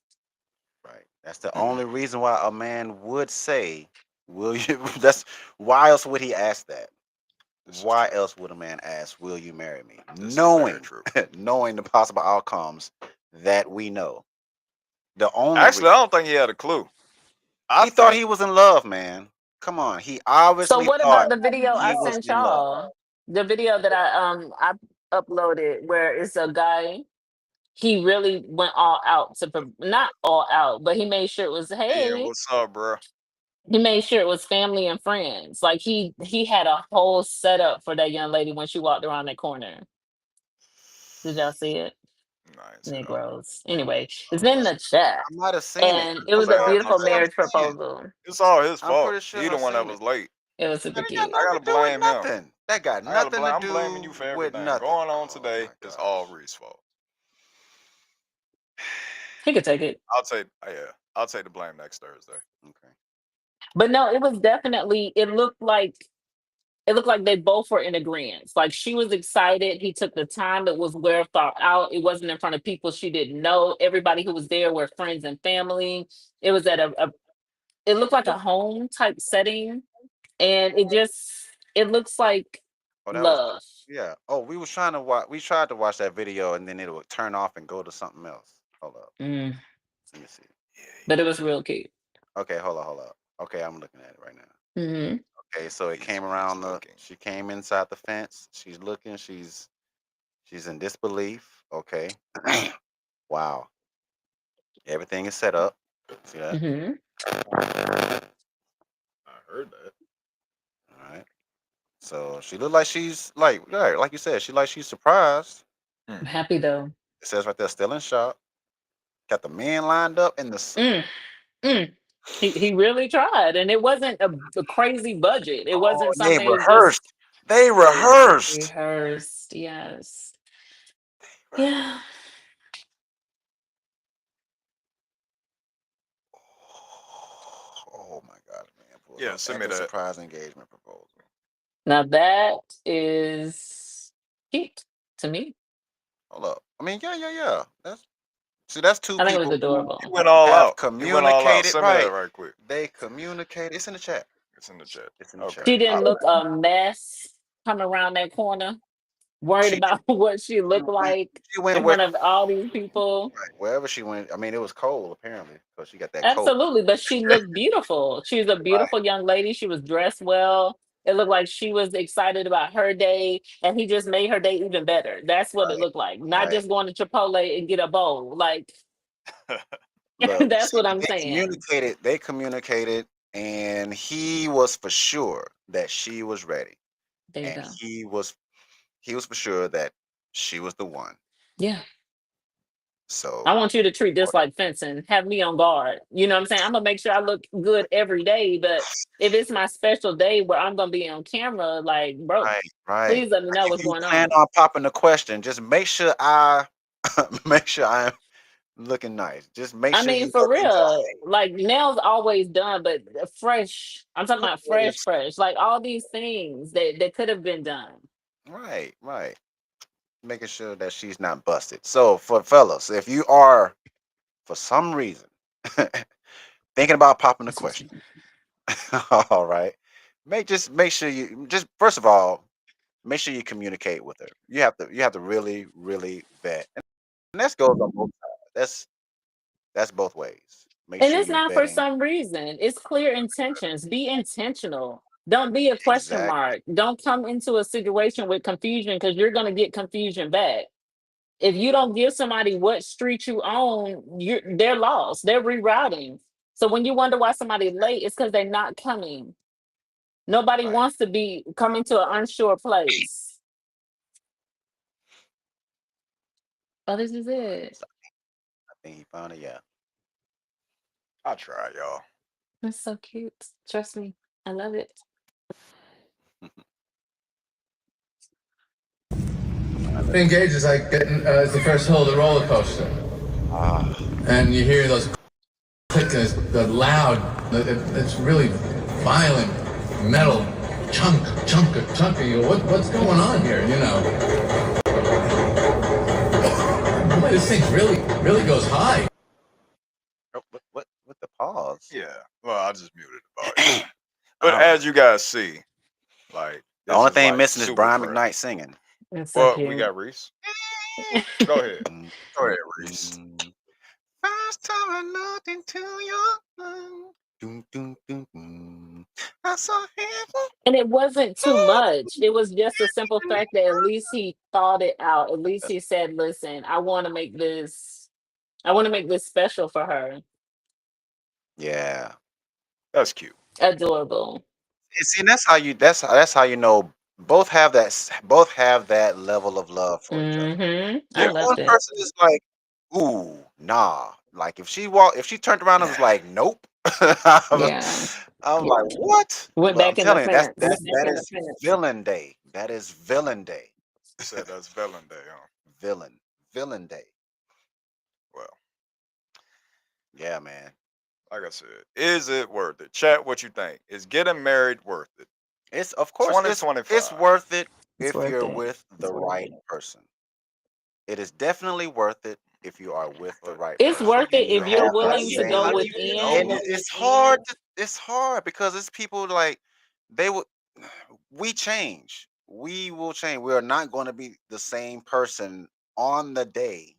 Right. That's the only reason why a man would say, "Will you?" That's why else would he ask that? this is Why true. else would a man ask, "Will you marry me?" This is very Knowing, true. knowing the possible outcomes that we know. The only Actually, I reason don't think he had a clue. I he thought think he was in love, man. Come on, he So obviously what thought about the video I he was sent in love. y'all? The video that I uploaded where it's a guy, he really went all out to not all out, but he made sure it was, yeah. hey, What's up, bro? he made sure it was family and friends. Like he had a whole setup for that young lady when she walked around that corner. Did y'all see it? No, I ain't see that. Negroes. Anyway, it's in the chat. I might have seen it. And it My was a bad. My beautiful bad. marriage Seen it. proposal. It's all his I'm fault. pretty sure He I the one that seen was it. late. It was That super ain't got cute. I nothing gotta to do with blame him. nothing. That got I gotta nothing blame. to I'm blaming you do for with everything nothing. going on Oh today. my It's all gosh. Reese's fault. He could take it. I'll take. Yeah, I'll take the blame next Thursday. Okay. But no, it was definitely it looked like they both were in agreement. Like she was excited. He took the time. It was well thought out. It wasn't in front of people she didn't know. Everybody who was there were friends and family. It was at a it looked like a home type setting. And it looks like Oh, that was love. yeah. Oh, we was trying to watch. We tried to watch that video, and then it would turn off and go to something else. Hold up. Mm, Let me see. but it was real cute. Okay, hold up. Okay, I'm looking at it right now. Hmm. Okay, so it came He's around the. looking. She came inside the fence. She's looking. She's in disbelief. Okay. Wow. Everything is set up. See that? Hmm. I heard that. All right. So she looked like she's like, yeah, like you said, she like she's surprised. I'm Hmm. happy though. It says right there, still in shop. Got the men lined up in the. Mm, mm. He really tried, and it wasn't a crazy budget. It Oh, wasn't they something. It was just rehearsed. They it was rehearsed. rehearsed. Yes. They Yeah. Oh my God, man. Pulled Yeah, up send at me the that. surprise engagement proposal. Now that is cute to me. Hold up. I mean, yeah. That's two I think it was people who He adorable. went all have out. He went all out. communicated Send me that right. right quick. They communicate. It's in the chat. It's in the chat. It's in the Okay. chat. She I didn't bet. look a mess coming around that corner, worried She about what she she looked went like she went in where front of all these people. wherever she went. I mean, it was cold apparently because she got that coat. Absolutely, but she looked beautiful. She was a Right, beautiful young lady. She was dressed well. It looked like she was excited about her day, and he just made her day even better. That's what it right, looked like. Not right. just going to Chipotle and get a bowl. Like Look, that's see, what I'm saying. they communicated, and he was for sure that she was ready, There you and go. he was for sure that she was the one. Yeah. I So, want you to treat this like fencing. Have me on guard. You know what I'm saying? I'm gonna make sure I look good every day. But if it's my special day where I'm gonna be on camera, like, bro, right, right. please let me Like, know if what's you going plan on. on popping the question, just make sure I make sure I'm looking nice. Just make I sure mean, you for let me know. real, like nails always done, but fresh. I'm talking about Hey, fresh. Like all these things that could have been done. right, right. Making sure that she's not busted. So, for fellas, if you are for some reason thinking about popping the question, all right, make sure you just first of all make sure you communicate with her. You have to really vet, and that goes on both sides. That's both ways. Make And sure it's you're not for vetting some reason. It's clear intentions. Be intentional. Don't be a question exact mark. Don't come into a situation with confusion because you're gonna get confusion back. If you don't give somebody what street you own, they're lost. They're rerouting. So when you wonder why somebody's late, it's because they're not coming. Nobody right. wants to be coming to an unsure place. Oh, this is it. So I think he found it. Yeah. I try, y'all. That's so cute. Trust me. I love it. Engaged is like getting it's the first hill of the roller coaster, Ah, and you hear those clicks, the loud, it's really violent metal chunk. You go, what's going on here? You know, boy, this thing really goes high. what the pause? Yeah. Well, I just muted the volume. But All right. as you guys see, like The this only is thing like missing is super Brian fresh. McKnight singing. That's so Well, we cute. got Reese. Go ahead. Mm, Go ahead, mm, Reese. mm. First time I looked into your eyes. Doom, doom, doom, doom. I saw heaven. And it wasn't too much. It was just a simple fact that at least he thought it out. At least he said, "Listen, I want to make this. I want to make this special for her." Yeah. That's cute. Adorable. And see, that's how you know both have that level of love for each other. I Yeah. If one loved it. person is like, ooh, nah. Like if she turned around and was like, nope. Yeah. I'm like, what? Went But I'm back in the telling you, that's fence. that is villain day. That is villain day. You said that's Villain Day, huh? Villain. Villain day. Well, Yeah, man. like I said, is it worth it? Chat what you think. Is getting married worth it? It's of course it's 2025. worth it It's if worth you're it. with the right person. It is definitely worth it if you are with the But right It's how person do worth you it and you if know? you're have that willing to go same. How do you within. And know? it's hard because it's people like they would we change. We will change. We are not going to be the same person on the day.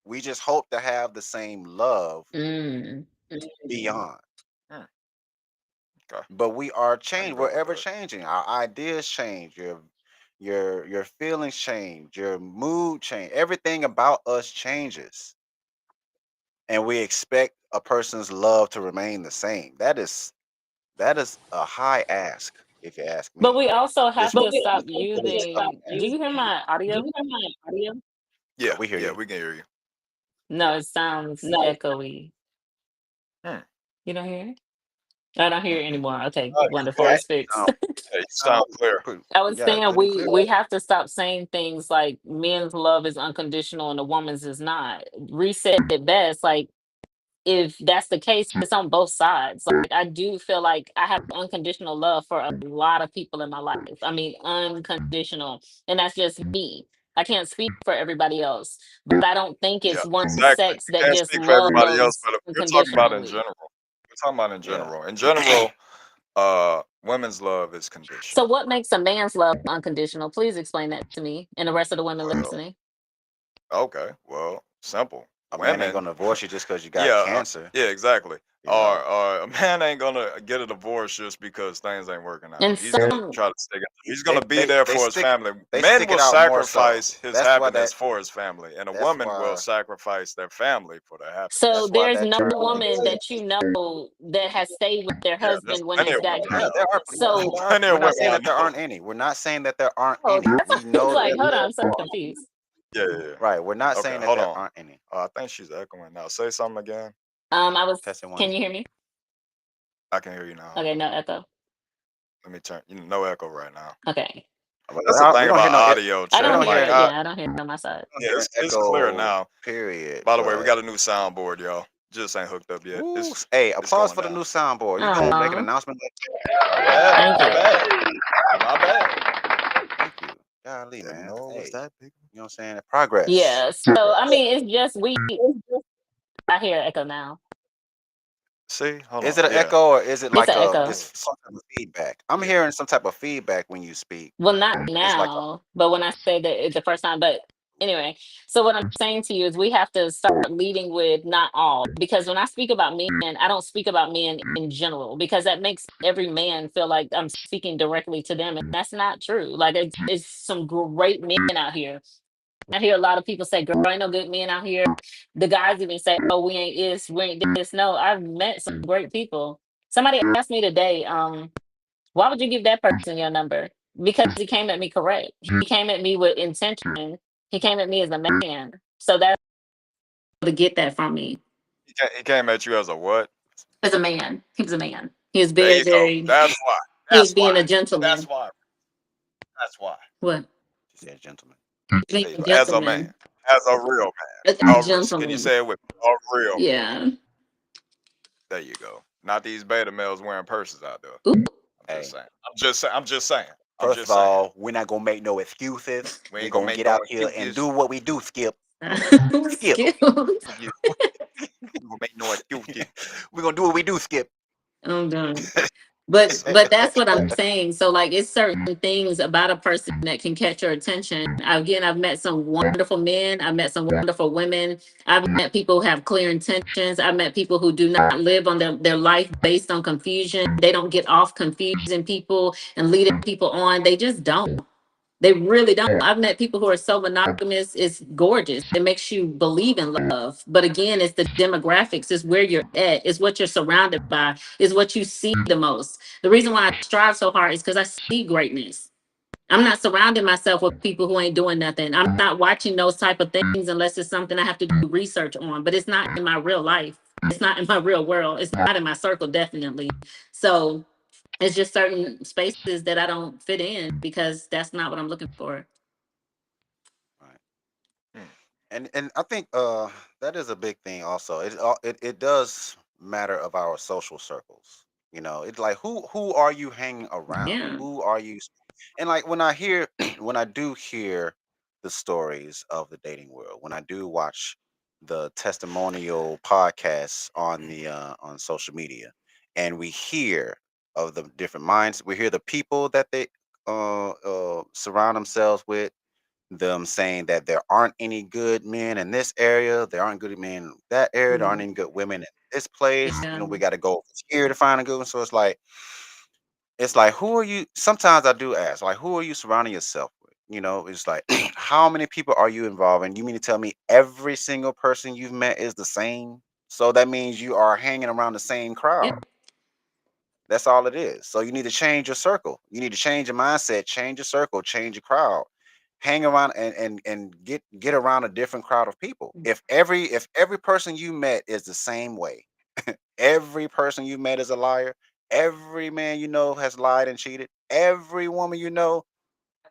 We just hope to have the same love Mm. beyond. Hmm, okay, But we are I can changed. go We're with ever that. changing. Our ideas change. Your feelings change. Your mood change. Everything about us changes, and we expect a person's love to remain the same. That is a high ask, if you ask But me. we also This have to stop that is tough using. Do ask. you hear my audio? Yeah, We hear yeah, you. we can hear you. No, it sounds echoey. Hmm. You don't hear it? I don't hear it Mm-mm. anymore. Okay, Oh, you're wonderful. clear. It's fixed. Sound, Yeah, you sound sound clear. pretty, I was yeah, saying good and we clear. we have to stop saying things like men's love is unconditional and a woman's is not. Reset it best. Like if that's the case, it's on both sides. Like I do feel like I have unconditional love for a lot of people in my life. I mean, unconditional, and that's just me. I can't speak for everybody else, but I don't think Yeah, it's one exactly. sex You that can't just speak for everybody else, loves but we're talking about in unconditionally. general. We're talking about in Yeah. general. In general, women's love is So, conditional. what makes a man's love unconditional? Please explain that to me and the rest of the women Well, listening. okay, well, simple. A man ain't Women, gonna divorce you just because you got yeah, cancer. yeah, exactly. You know. Or a man ain't gonna get a divorce just because things ain't working out. And He's gonna some, try to stick it. He's They gonna be they there they for his stick family. they Men stick will it out more so. sacrifice his That's why happiness that for his family, and a that's woman will why sacrifice their family for their so that's happiness. why there's that no term woman exists. that you know that has stayed with their Yeah, there's husband when plenty he's of got women I Yeah, know. there are so Plenty we're of not women saying I that there know. aren't any. We're not saying that there aren't oh any. that's We it's know like that hold on, there I'm so are. confused. Yeah, yeah, yeah. Right. We're not Okay, saying that hold there on. aren't any. I think she's echoing now. Say something again. I was Testing one, can you two. hear me? I can hear you now. Hold Okay, on. no echo. Let me turn. No echo right now. Okay. That's the We thing don't hear about no. audio, I We chat. don't don't hear hear. Like, it. Yeah, I don't hear it on my side. We don't yeah, hear an it's clear echo. now. Period. By the way, we But got a new soundboard, y'all. Just ain't hooked up yet. ooh, It's hey, it's applause going for the down. new soundboard. You gonna make an Oh, announcement? My bad. thank My you. bad. My bad. Thank you. Golly, Didn't man. know it was Hey, that big. you know what I'm saying? Progress. Yeah. So I mean it's just we I hear echo now. See, hold Is on. it an Yeah. echo or is it It's like an echo. it's some type of feedback? I'm Yeah. hearing some type of feedback when you speak. Well, not It's like now, but when I say that it's the first time. But anyway, so what I'm saying to you is we have to start leading with not all, because when I speak about men, I don't speak about men in general, because that makes every man feel like I'm speaking directly to them, and that's not true. Like it's some great men out here. I hear a lot of people say, "Girl, ain't no good men out here." The guys even say, "Oh, we ain't this, we ain't this." No, I've met some great people. Somebody asked me today, why would you give that person your number? Because he came at me correct. He came at me with intention. He came at me as a man. So that's to get that from me. He came at you as a what? As a man. He was a man. He was There very, you go. very That's why. he was That's being why. a That's gentleman. why. That's why. What? she said, gentlemen. Being There you a go. As a man, gentleman. as a real A man, can you gentleman. say it with me? A real man? Yeah. There you go. Not these beta males wearing purses out there. Ooh. I'm just Hey, saying. I'm just saying. I'm just saying. I'm first of just saying. all, we're not gonna make no excuses. We We're ain't gonna gonna make get no out here and excuses. do what we do, Skip. Skip. Skills. You ain't gonna make no excuses. We're gonna do what we do, Skip. I'm done. But that's what I'm saying. So like it's certain things about a person that can catch your attention. Again, I've met some wonderful men, I've met some wonderful women, I've met people who have clear intentions, I've met people who do not live on their life based on confusion. They don't get off confusing people and leading people on. They just don't. They really don't. I've met people who are so monogamous. It's gorgeous. It makes you believe in love. But again, it's the demographics. It's where you're at. It's what you're surrounded by. It's what you see the most. The reason why I strive so hard is because I see greatness. I'm not surrounding myself with people who ain't doing nothing. I'm not watching those type of things unless it's something I have to do research on. But it's not in my real life. It's not in my real world. It's not in my circle, definitely. So it's just certain spaces that I don't fit in because that's not what I'm looking for. Right. Hmm. And I think that is a big thing also. It does matter of our social circles. You know, it's like who are you hanging around? Yeah. Who are you? And like when I hear when I do hear the stories of the dating world, when I do watch the testimonial podcasts on the on social media, and we hear of the different minds, we hear the people that they surround themselves with, them saying that there aren't any good men in this area, there aren't good men in that area, there aren't Mhm. any good women in this place. You Yeah. know, we got to go over here to find a good one. So it's like, who are you? Sometimes I do ask, like, who are you surrounding yourself with? You know, it's like, how many people are you involving? You mean to tell me every single person you've met is the same? So that means you are hanging around the same crowd. Yep. That's all it is. So you need to change your circle. You need to change your mindset, change your circle, change your crowd. Hang around and get around a different crowd of people. If every person you met is the same way, every person you met is a liar, every man you know has lied and cheated, every woman you know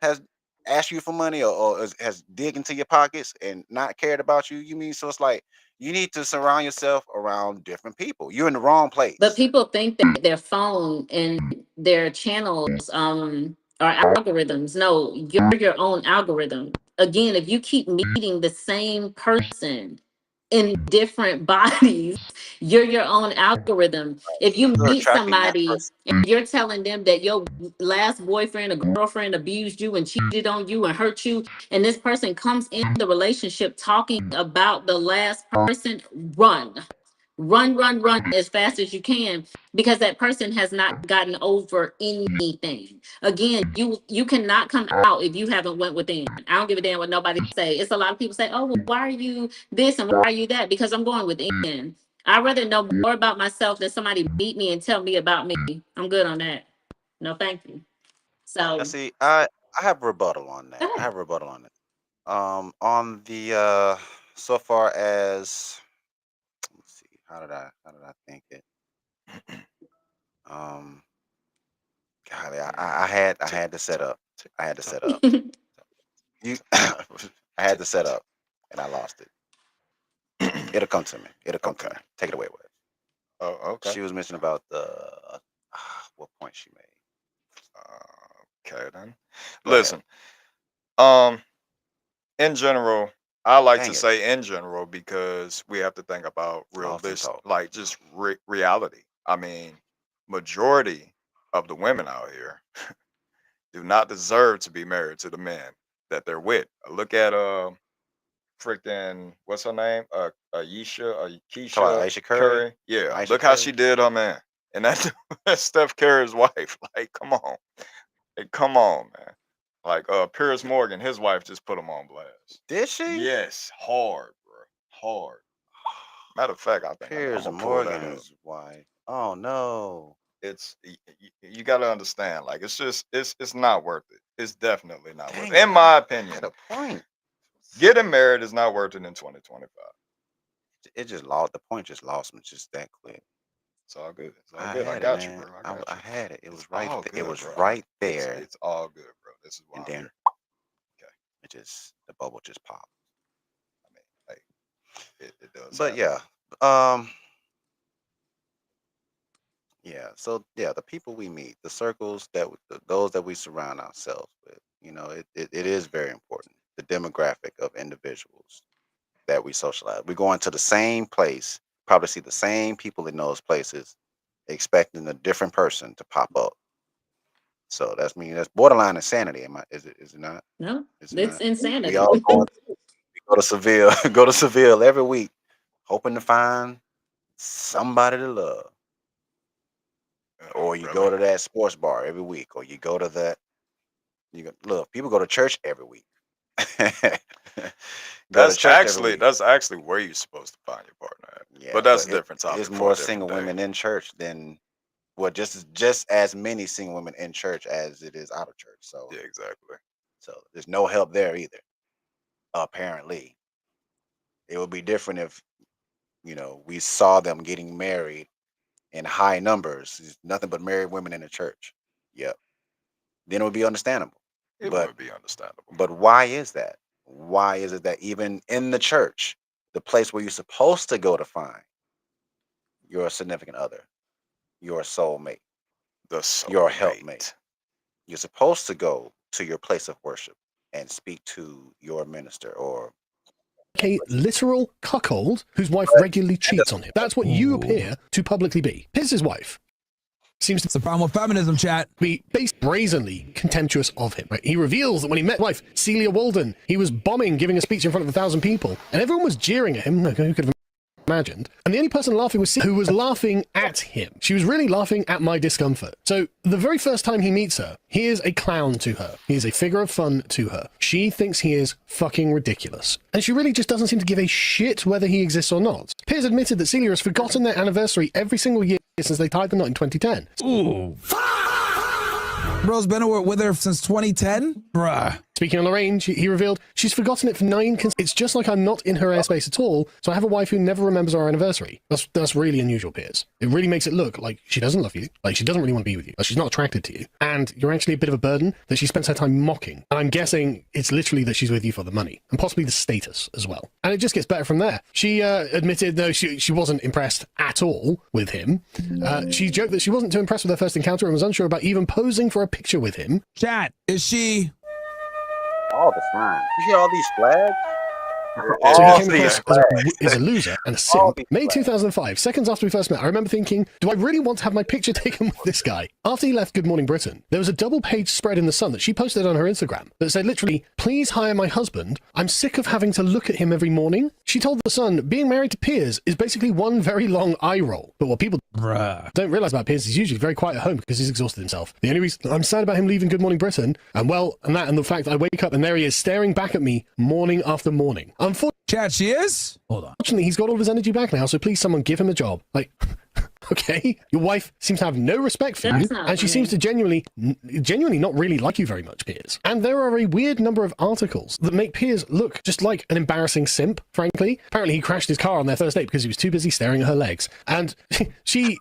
has asked you for money has dig into your pockets and not cared about you. You mean so it's like you need to surround yourself around different people. You're in the wrong But place. people think that their phone and their channels are algorithms. No, you're your own algorithm. Again, if you keep meeting the same person in different bodies, you're your own algorithm. If you You're meet attracting that somebody person. and you're telling them that your last boyfriend or girlfriend abused you and cheated on you and hurt you, and this person comes in the relationship talking about the last person, run. Run as fast as you can because that person has not gotten over anything. Again, you cannot come out if you haven't went within. I don't give a damn what nobody say. It's a lot of people say, oh, well, why are you this and why are you that? Because I'm going within. I'd rather know more about myself than somebody meet me and tell me about me. I'm good on that. No, thank you. Now, So see, I have a rebuttal on go that. I ahead. have a rebuttal on it. On the so far as let's see, how did I think it? Um, golly, I Tick had to set tock, up. tick I had to tock. set up. You, I had Tick to set tock. up, and I lost it. It'll come to me. It'll come to Okay. me. Take it away with. Oh, okay. She was mentioning about the what point she made. Okay then. Go ahead. Listen. Um. In general, I like to Dang it, say in general because we have to think about lost in realistic, talk. like just reality. I mean, majority of the women out here do not deserve to be married to the men that they're with. Look at freaking what's her name? Talk about Keisha Aisha Curry. Curry. Yeah, Aisha look how she Curry. did her man. And that's that's Steph Curry's wife. Like, come on. Like, come on, man. Like Piers Morgan, his wife just put him on blast. Did she? Yes, hard, bro. Hard. Matter of fact, I think I'm Piers gonna pull that up. Morgan's wife. Oh no. You got to understand, like it's just it's not worth it. It's definitely not worth Dang it. it. In my I had opinion, a point. getting married is not worth it in 2025. It just lost. The point just lost me just that quick. It's all good. It's all I good. I had it, got you, man. bro. I got I you. had it. It It's was right. all It good, was bro. right It's there, it's all good, bro. This is why and I'm then here. Okay. it just the bubble just pop. I mean, like, It does but happen. yeah, yeah. So yeah, the people we meet, the circles those that we surround ourselves with, it is very important. The demographic of individuals that we socialize. We go into the same place, probably see the same people in those places, expecting a different person to pop up. So that's borderline insanity. Is it not? No, Is it it's not? We insanity. all go to Seville, go to Seville every week, hoping to find somebody to love. Or you go Really? to that sports bar every week, or you go to that. Look, people go to church every week. Go to church every week. That's actually where you're supposed to find your partner at. Yeah, But that's but a different it is topic for more a different single day. women in church than well, just as many single women in church as it is out of church. So Yeah, exactly. there's no help there either. Apparently, it would be different if we saw them getting married in high numbers. There's nothing but married women in the church. Yep. Then it would be understandable. It But would be understandable. but why is that? Why is it that even in the church, the place where you're supposed to go to find your significant other, your soulmate, The your helpmate, soulmate. you're supposed to go to your place of worship and speak to your minister or A literal cuckold whose wife but regularly cheats on him. That's what you appear to publicly be. Here's his wife. Seems It's the problem with feminism, chat. to be based brazenly contemptuous of him. Right? He reveals that when he met wife Celia Walden, he was bombing, giving a speech in front of 1,000 people, and everyone was jeering at him. Who could have imagined? And the only person laughing was Celia, who was laughing at him. She was really laughing at my discomfort. So the very first time he meets her, he is a clown to her. He is a figure of fun to her. She thinks he is fucking ridiculous. And she really just doesn't seem to give a shit whether he exists or not. Piers admitted that Celia has forgotten their anniversary every single year since they tied the knot in 2010. Ooh. Bro's been with her since 2010? Bruh. Speaking on Lorraine, he revealed she's forgotten it for 9 It's just like I'm not in her airspace at all, so I have a wife who never remembers our anniversary. That's really unusual, Piers. It really makes it look like she doesn't love you, like she doesn't really want to be with you, like she's not attracted to you, and you're actually a bit of a burden that she spends her time mocking. And I'm guessing it's literally that she's with you for the money, and possibly the status as well. And it just gets better from there. She admitted, though, she wasn't impressed at all with him. She joked that she wasn't too impressed with her first encounter and was unsure about even posing for a picture with him. Chat, is she... all the time. You hear all these flags? So All he came these across flags. as a loser and a All simp. these May flags. 2005, seconds after we first met, I remember thinking, do I really want to have my picture taken with this guy? After he left Good Morning Britain, there was a double-page spread in The Sun that she posted on her Instagram that said literally, please hire my husband. I'm sick of having to look at him every morning. She told The Sun, being married to Piers is basically one very long eye roll. But what people Bruh. don't realize about Piers is he's usually very quiet at home because he's exhausted himself. The only reason I'm sad about him leaving Good Morning Britain, and the fact that I wake up and there he is staring back at me morning after morning. Chat, she is? Hold on. Unfortunately, he's got all of his energy back now, so please someone give him a job. Like, okay, your wife seems to have no respect for That's you, not and she seems to genuinely not really like you very much, Piers. And there are a weird number of articles that make Piers look just like an embarrassing simp, frankly. Apparently, he crashed his car on their first date because he was too busy staring at her legs. And he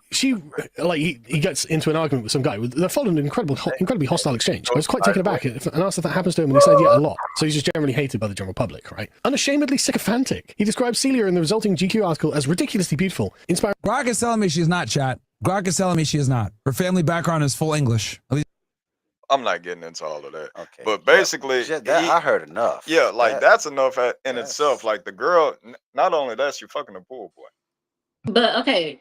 gets into an argument with some guy. They followed an incredibly hostile exchange. I was quite taken aback and asked if that happens to him, and he said, yeah, a lot. So he's just generally hated by the general public, right? Unashamedly sycophantic. He describes Celia in the resulting GQ article as ridiculously beautiful, inspiring. Grok is telling me she's not, chat. Grok is telling me she is not. Her family background is full English. At least I'm not getting into all of that. Okay. But basically, I heard enough. yeah, like that's enough in that's- itself. Like the girl, not only that, she fucking a pool boy. But okay,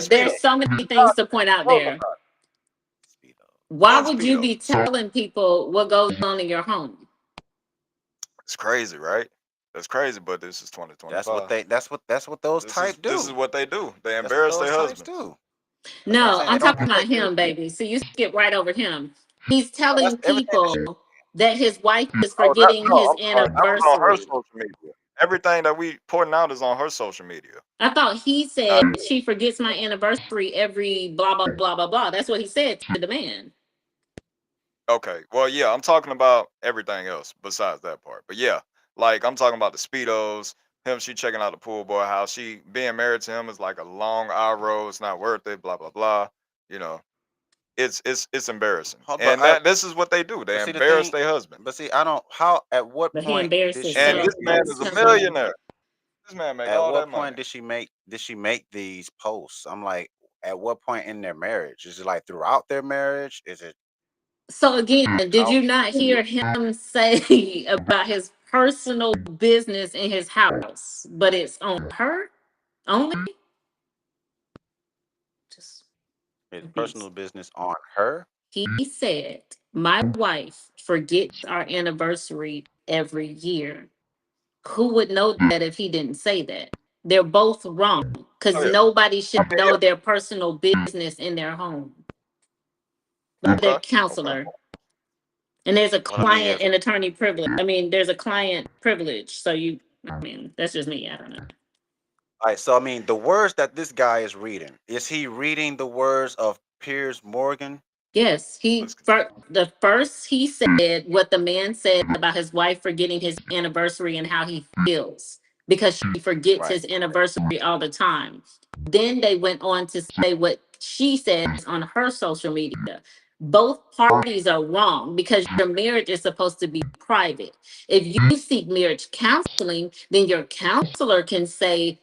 there's so many things to point out there. Why would you be telling people what goes on in your home? It's crazy, right? That's crazy, but this is 2025. That's what those types do. This is what they do. They That's what embarrass those their types husband. do. No, saying. I'm They don't talking about protect him, baby. So you skip right over him. He's telling That's everything people that his wife is Oh, forgetting his I'm sorry. That was on her anniversary. social media. Everything that we putting out is on her social media. I thought he said she forgets my anniversary every blah blah blah blah blah. That's what he said to the man. Okay. Well, yeah, I'm talking about everything else besides that part. But yeah, like I'm talking about the Speedos, she checking out the pool boy house. She being married to him is like a long eye roll. It's not worth it, blah, blah, blah. You know, it's embarrassing. Hold- But And I, that this is what they do. They but see the embarrass thing. their husband. But see, I don't. How? At what But he point embarrassed did she And make himself this by man is a telling them. millionaire. This man make At all what that money. point did she make these posts? I'm like, at what point in their marriage? Is it like throughout their marriage? Is it So again, did how? you not hear him say about his personal business in his house, but it's on her only? Just His confused. personal business on her? He said, "My wife forgets our anniversary every year." Who would know that if he didn't say that? They're both wrong Oh because yeah. nobody I should mean, know their personal business in their home. yeah. But their Okay. Okay. counselor, and there's a Well, I mean, client if and attorney privilege. I mean, there's a client privilege. So I mean, that's just me. I don't know. all right, so I mean, the words that this guy is reading, is he reading the words of Piers Morgan? Yes, Let's continue. the first he said what the man said about his wife forgetting his anniversary and how he feels because she forgets Right. his anniversary all the time. Then they went on to say what she says on her social media. Both parties are wrong because your marriage is supposed to be private. If you seek marriage counseling, then your counselor can say,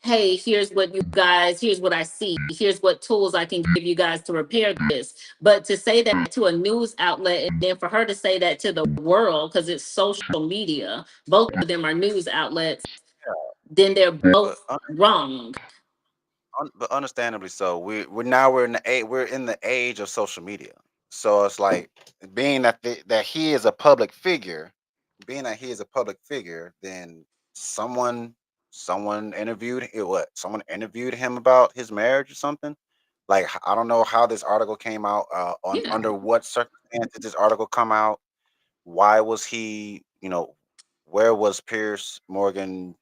hey, here's what I see. Here's what tools I can give you guys to repair this. But to say that to a news outlet and then for her to say that to the world, because it's social media, both of them are news outlets, then they're But both wrong. but understandably so. We're in the age of social media. So it's like being that he is a public figure, being that he is a public figure, then someone someone interviewed what? Someone interviewed him about his marriage or something. Like I don't know how this article came out. On Yeah, under what circumstances this article come out? Why was he? Where was Pierce Morgan?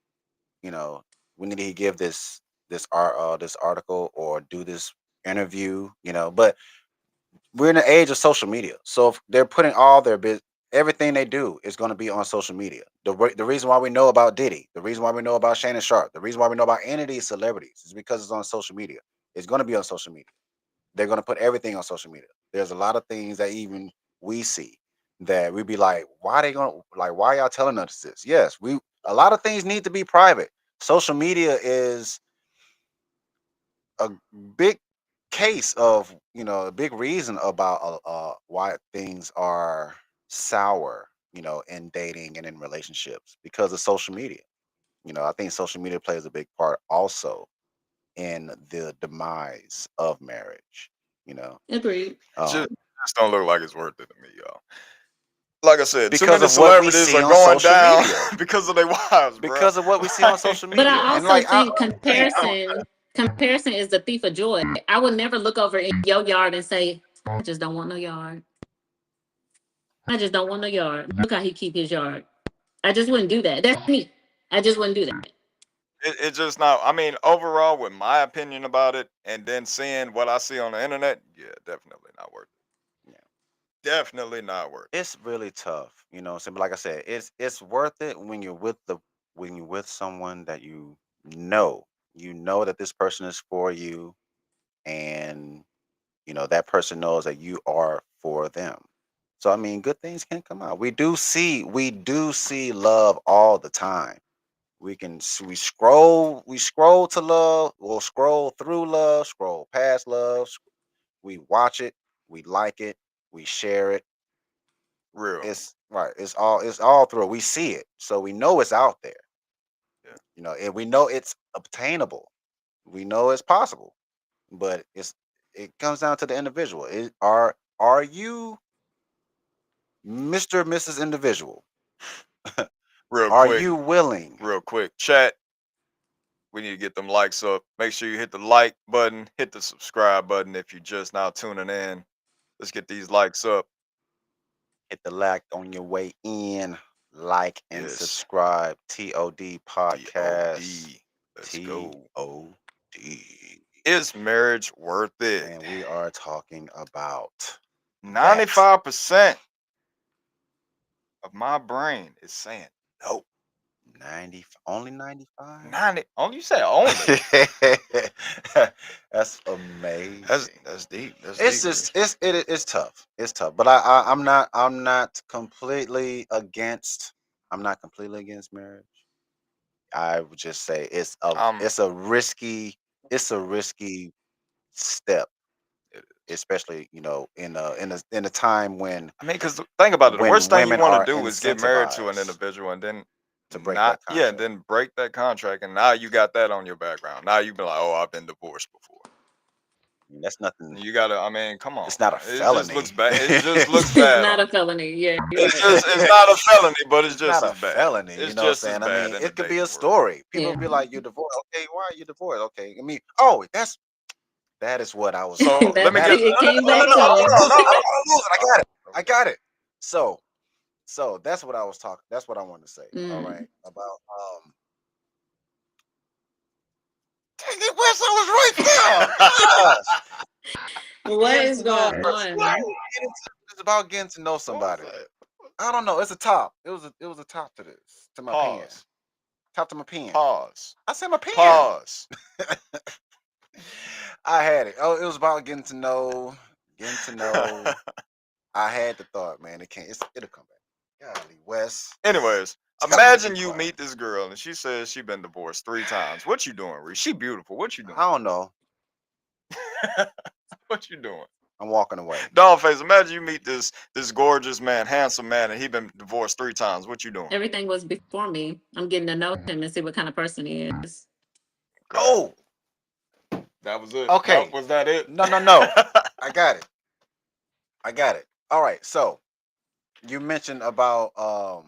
You know, when did he give this article or do this interview? But we're in the age of social media, so if they're putting all their everything they do is going to be on social media. The reason why we know about Diddy, the reason why we know about Shannon Sharp, the reason why we know about any of these celebrities is because it's on social media. It's going to be on social media. They're going to put everything on social media. There's a lot of things that even we see that we be like, why they going to like, why y'all telling us this? Yes, a lot of things need to be private. Social media is a big case of, a big reason about why things are sour, in dating and in relationships because of social media. I think social media plays a big part also in the demise of marriage. You know, agreed. um, Just don't look like it's worth it to me, y'all. Like I said, too because many of what we celebrities see are on going social down media. because of their wives, bro. Because of what we see on social But media, I and also like, think comparison is the thief of joy. I would never look over in your yard and say, I just don't want no yard. I just don't want no yard. Look how he keep his yard. I just wouldn't do that. That's me. I just wouldn't do that. It's just not. I mean, overall, with my opinion about it, and then seeing what I see on the internet, yeah, definitely not worth it. yeah, Definitely not worth it. it's really tough. So, but like I said, it's worth it when you're with someone that you know that this person is for you, and that person knows that you are for them. So I mean, good things can come out. We do see love all the time. We scroll to love. We'll scroll through love, scroll past love. We watch it, we like it, we share it. Real. It's right. It's all through. We see it, so we know it's out there. Yeah. And we know it's obtainable. We know it's possible, but it comes down to the individual. Are you Mr. or Mrs. Individual? Real Are quick. you willing? Real quick. Chat. We need to get them likes up. Make sure you hit the like button, hit the subscribe button if you're just now tuning in. Let's get these likes up. Hit the like on your way in. Like and Yes. subscribe. TOD podcast. TOD. Let's go. TOD. Is marriage worth it? And we are talking about that. 95% of my brain is saying no. only 95. 90. Only you say only. That's amazing. That's deep. That's It's deep, just Rich. it's tough. It's tough. But I'm not completely against. I'm not completely against marriage. I would just say Um, it's a risky step, it- especially in a time I mean, because think about it. The worst when thing you women want to are do is get married to an incentivized individual and then to break that yeah, contract. then break that contract, and now you got that on your background. Now you be like, oh, I've been divorced before. I mean, that's nothing. You gotta. I mean, come on, It's not a man. It just looks felony. bad. It just looks It's bad not on a you. felony. Yeah, you're It's right. just. It's not a felony, but it's It's just not as a bad. felony, It's what I'm just as saying? I bad mean, in the it could be a dating world. story. People Yeah. be like, "You're divorced." Okay, why are you divorced? Okay, I mean, oh, that is what I was. So let me That's That get. is it came no, no, back no, to hold him. on, no, I don't want to lose it. I got it. I Okay. got it. So that's what I was talking. That's what I wanted to say. All right, Mm. about dang it, Wes, I was right there. Gosh, What getting is to know a going person. on? It's about getting to know What was somebody. that? I don't know. It's a top. It was a top to this. To my pen. Pause. Top to my pen. Pause. I said my pen. Pause. I had it. Oh, it was about getting to know. I had the thought, man. It'll come back. Golly, Wes. Anyways, Tell him to be imagine you quiet. meet this girl and she says she been divorced 3 times. What you doing, Reese? She beautiful. What you doing? I don't know. What you doing? I'm walking away. Dollface, imagine you meet this gorgeous man, handsome man, and he been divorced 3 times. What you doing? Everything was before me. I'm getting to know him and see what kind of person he is. Okay. Oh, That was it. That okay. was that it. No, no, no. I got it. I got it. All right. So you mentioned about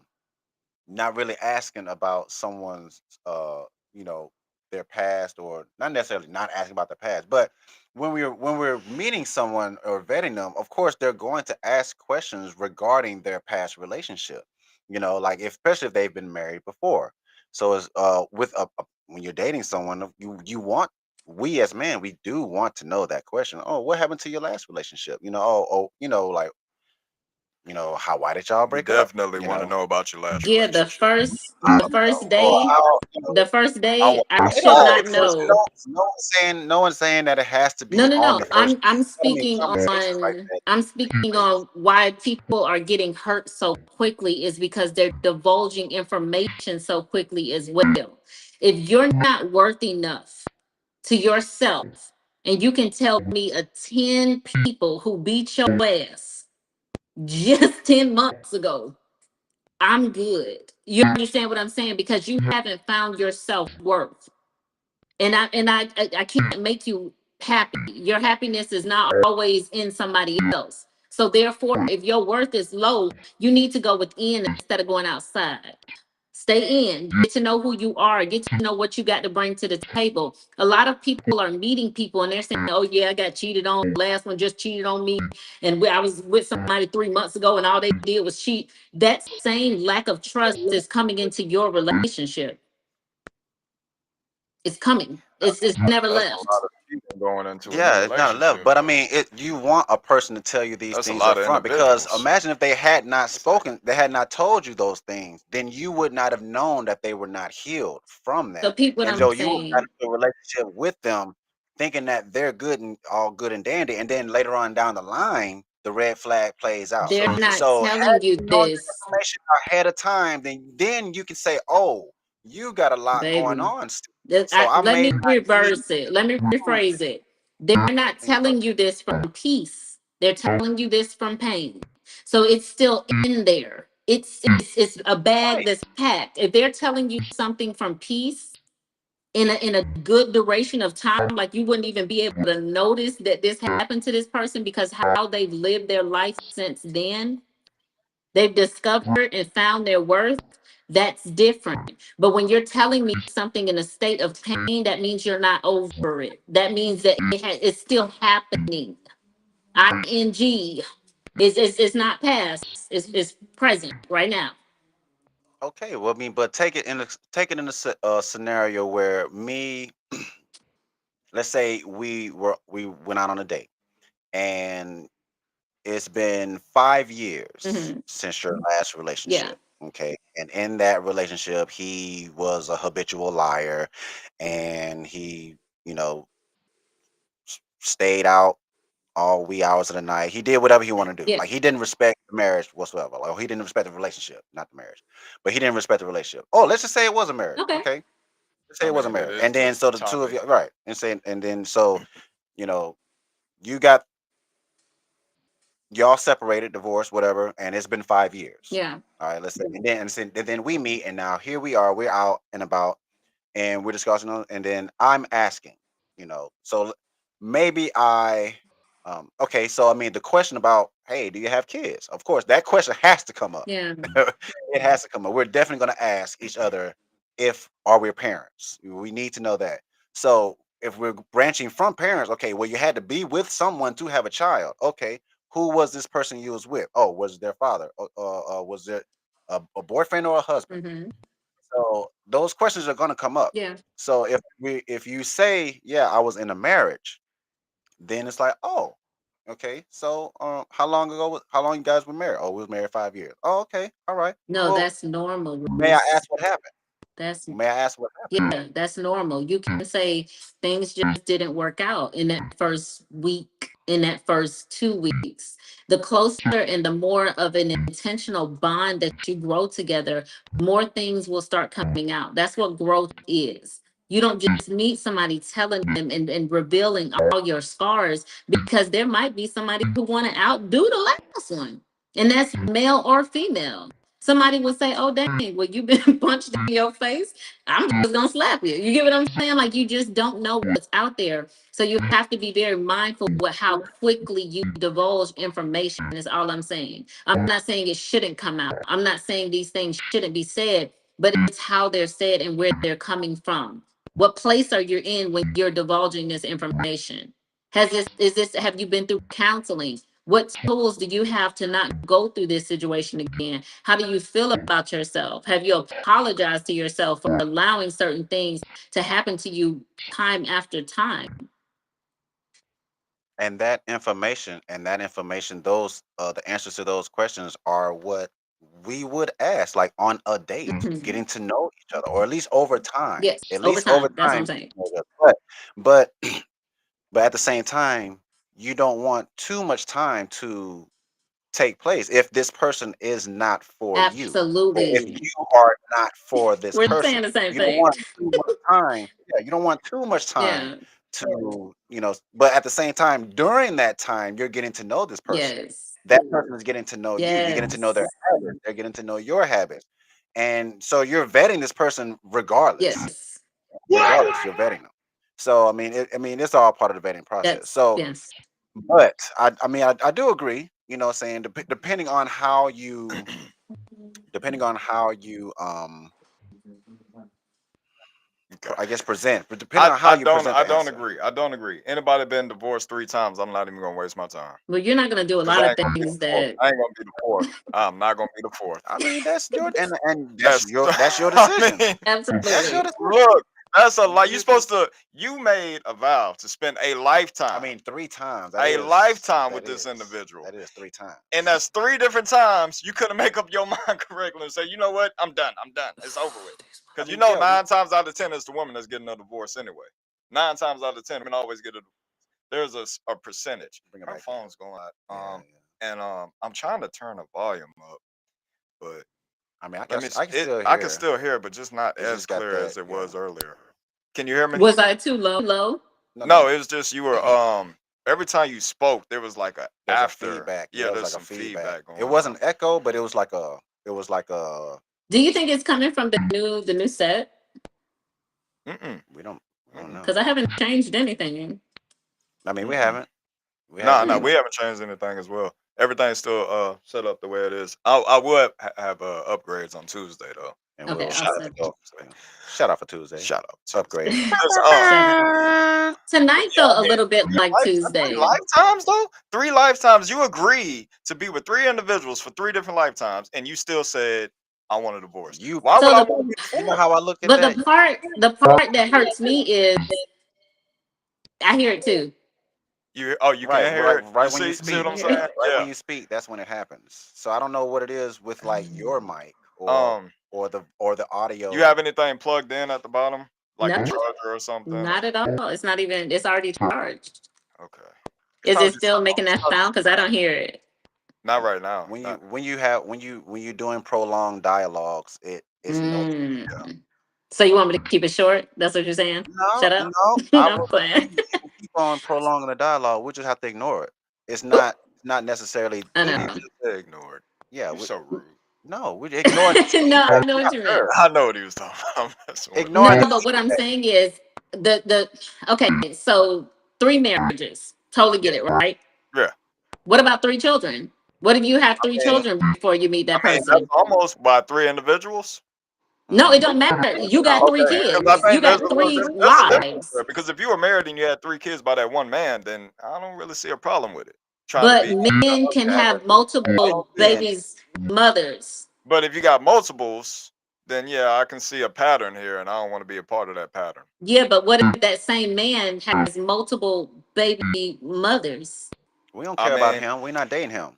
not really asking about someone's you know their past, or not necessarily not asking about their past, but when we're meeting someone or vetting them, of course they're going to ask questions regarding their past relationship, like especially if they've been married before. So as with when you're dating someone, you want, we as men, we do want to know that question. Oh, what happened to your last relationship? Oh, like, how, why did y'all We break up? definitely want to know about your last Yeah, the relationship. first I the don't first know. Or day, how, the first I day want I to should know not because know. no one's saying that it has to No, be no, on no. the first. I'm But I mean, speaking conversations like on that I'm take speaking place. on why people are getting hurt so quickly is because they're divulging information so quickly as well. If you're not worth enough to yourself and you can tell me a 10 people who beat your ass just 10 months ago, I'm good. You understand what I'm saying? Because you haven't found your self-worth. And I can't make you happy. Your happiness is not always in somebody else. So therefore, if your worth is low, you need to go within instead of going outside. Stay in, get to know who you are, get to know what you got to bring to the table. A lot of people are meeting people and they're saying, oh yeah, I got cheated on, last one just cheated on me, and I was with somebody 3 months ago and all they did was cheat. That same lack of trust is coming into your relationship. It's coming. It's never That's a lot left. of cheating going into a new Yeah, it's not a level, relationship, but I though. mean, you want a person to tell you these That's a things up lot of front, because individuals. imagine if they had not It's like, spoken, they had not told you those things, then you would not have known that they were not healed from So that, peep what and I'm so you would have got saying. into a relationship with them, thinking that they're good and all good and dandy, and then later on down the line, the red flag plays out. They're so not So had telling you you known this this, information ahead of time, then you can say, "Oh, you got a lot going baby. on still." So I Let may me not need reverse it. Let me rephrase it. They're not telling you this from peace. They're telling you this from pain. So it's still in there. It's a bag right. that's packed. If they're telling you something from peace in a good duration of time, like you wouldn't even be able to notice that this happened to this person because how they've lived their life since then, they've discovered and found their worth. That's different. But when you're telling me something in a state of pain, that means you're not over it. That means that it's still happening. ING is not past. It's present right now. Okay, well, I mean, but take it in a scenario where let's say we went out on a date, and it's been 5 years Hmm. since your last Yeah. relationship. Okay, And in that relationship, he was a habitual liar, and he, you know, stayed out all wee hours of the night. He did whatever he wanted to do. Yeah. Like he didn't respect the marriage whatsoever. Like he didn't respect the relationship, not the marriage, but he didn't respect the relationship. Oh, let's just say it was a marriage. Okay. Okay, let's say I it was a mean, it marriage, is and then the so the two of topic. you, right? And then so you know, you got y'all separated, divorced, whatever, and it's been 5 years. Yeah. All right, let's say, and then we meet, and now here we are. We're out and about, and we're discussing, and then I'm asking, so maybe okay, so I mean, the question about, hey, do you have kids? Of course, that question has to come up. Yeah. It has to come up. We're definitely going to ask each other if are we parents. We need to know that. So if we're branching from parents, okay, well, you had to be with someone to have a child. Okay, who was this person you was with? Oh, was it their father? Was it a boyfriend or a husband? Mm-hmm. So those questions are going to come up. Yeah. So if you say, yeah, I was in a marriage, then it's like, oh, okay. So how long you guys were married? Oh, we was married 5 years. Oh, okay, all right. No, Well, that's normal, may I Bruce. ask what happened? That's May I ask what happened? Yeah, that's normal. You can say things just didn't work out in that first week, in that first 2 weeks. The closer and the more of an intentional bond that you grow together, more things will start coming out. That's what growth is. You don't just meet somebody telling them and revealing all your scars, because there might be somebody who want to outdo the last one. And that's male or female. Somebody would say, oh, dang, well, you've been punched in your face. I'm just gonna slap you. You get what I'm saying? Like, you just don't know what's out there. So you have to be very mindful with how quickly you divulge information, is all I'm saying. I'm not saying it shouldn't come out. I'm not saying these things shouldn't be said, but it's how they're said and where they're coming from. What place are you in when you're divulging this information? Have you been through counseling? What tools do you have to not go through this situation again? How do you feel about yourself? Have you apologized to yourself for allowing certain things to happen to you time after time? And that information, those the answers to those questions are what we would ask, like on a date, Mhm. getting to know each other, or at least over time. Yes, At over least over time. That's what I'm time. saying. But but at the same time, you don't want too much time to take place if this person is not for you, or if Absolutely. you are not for this We're saying person. the same You don't thing. want too much time. Yeah, you don't want too much time Yeah. to, but at the same time, during that time, you're getting to know this person. Yes. That person is getting to know you. You're getting to know their Yes. habits. They're getting to know your habits. And so you're vetting this person regardless. Yes. Regardless, you're vetting them. So I mean, it's all part of the vetting process. That's So yes. but I do agree, saying depending on how you Okay. I guess present, but depending on how I you don't present I the don't answer. agree. I don't agree. Anybody been divorced 3 times? I'm not even gonna waste my time Well, you're not gonna do a because lot I of ain't gonna be the things fourth. that I ain't gonna be the fourth. I'm not gonna be the fourth. I mean, that's your and That's that's your I decision. mean, That's your absolutely. decision. look, that's a lot. You You you can. supposed to. You made a vow to spend I mean, 3 times. That a is lifetime with that this is individual, that is 3 times. and that's 3 different times. You couldn't make up your mind correctly and say, you know what, I'm done. I'm done. It's over with. I Because mean, yeah, 9 times out of 10 it's the woman that's getting a divorce anyway. 9 times out of 10 women always get a. There's a percentage. bring it Her back down. phone's going out. Yeah, yeah. And I'm trying to turn the volume up, but I mean, let me. I can It still I can hear. still hear, it, but just not It's as just got clear that. as it Yeah. was earlier. Can you hear me? Was I too low? No, No, no. it was just you were every time you spoke there was like a There's a after. feedback. Yeah, Yeah, it was there's like a some feedback. feedback It going on. wasn't echo, but it was like a. It was like a. Do you think it's coming from the new set? Mm-mm. We don't Mm-mm. know. Because I haven't changed anything. I mean, we Mm-mm. haven't. We Nah, haven't nah, Hmm. we either. haven't changed anything as well. Everything's still set up the way it is. I would have upgrades on Tuesday though. And Okay, we'll I'll Shout out set. to oh, Tuesday. yeah. Shout out for Tuesday. Shout out Tuesday. Upgrade. 'Cause, Shout out. but Tonight yeah, felt I a mean, little bit like three Tuesday. lifetimes though. 3 lifetimes. You agreed to be with 3 individuals for 3 different lifetimes, and you still said, "I want a divorce." You Why would So I want to be the you know fourth? how I look at but that? the part that hurts me is I hear it too. You Right, can't hear right, it. right You when you see what speak. I'm I hear saying? it. Right when Yeah. you speak, that's when it happens. So I don't know what it is with like your mic or or the audio. You have anything plugged in at the bottom, like a No, charger or something? not at all. It's not even. It's already charged. Okay. It Is it probably still making that sound? Because I don't hear it. not right now. when Not, you're doing prolonged dialogues, it is noticeable. Mm. So you want me to keep it short? That's what you're saying? No, Shut up. no, I I'm will. playing. You can keep on prolonging the dialogue. We just have to ignore it. It's not necessarily. I did he know. just say ignored? Yeah, You so rude. no, we're ignoring. No, I know Yeah, what you meant. sure. I know what he was talking about. I'm messing with him. No, Ignoring the but what I'm feedback. saying is the okay. So 3 marriages, totally Yeah, get it, right? Yeah. What about 3 children? What if you have three I mean, children before you meet that that's person? almost by 3 individuals. No, it mhm. don't matter. You got three Okay, because I kids. You think there's got a little three there's a difference wives. there. Because if you were married and you had 3 kids by that one man, then I don't really see a problem with it. Trying to But be the men can husband. have I multiple don't see it. Men, babies, mothers. But if you got multiples, then yeah, I can see a pattern here, and I don't want to be a part of that pattern. Yeah, but what if that same man has multiple baby mothers? we don't I care about mean, him. We're not dating him.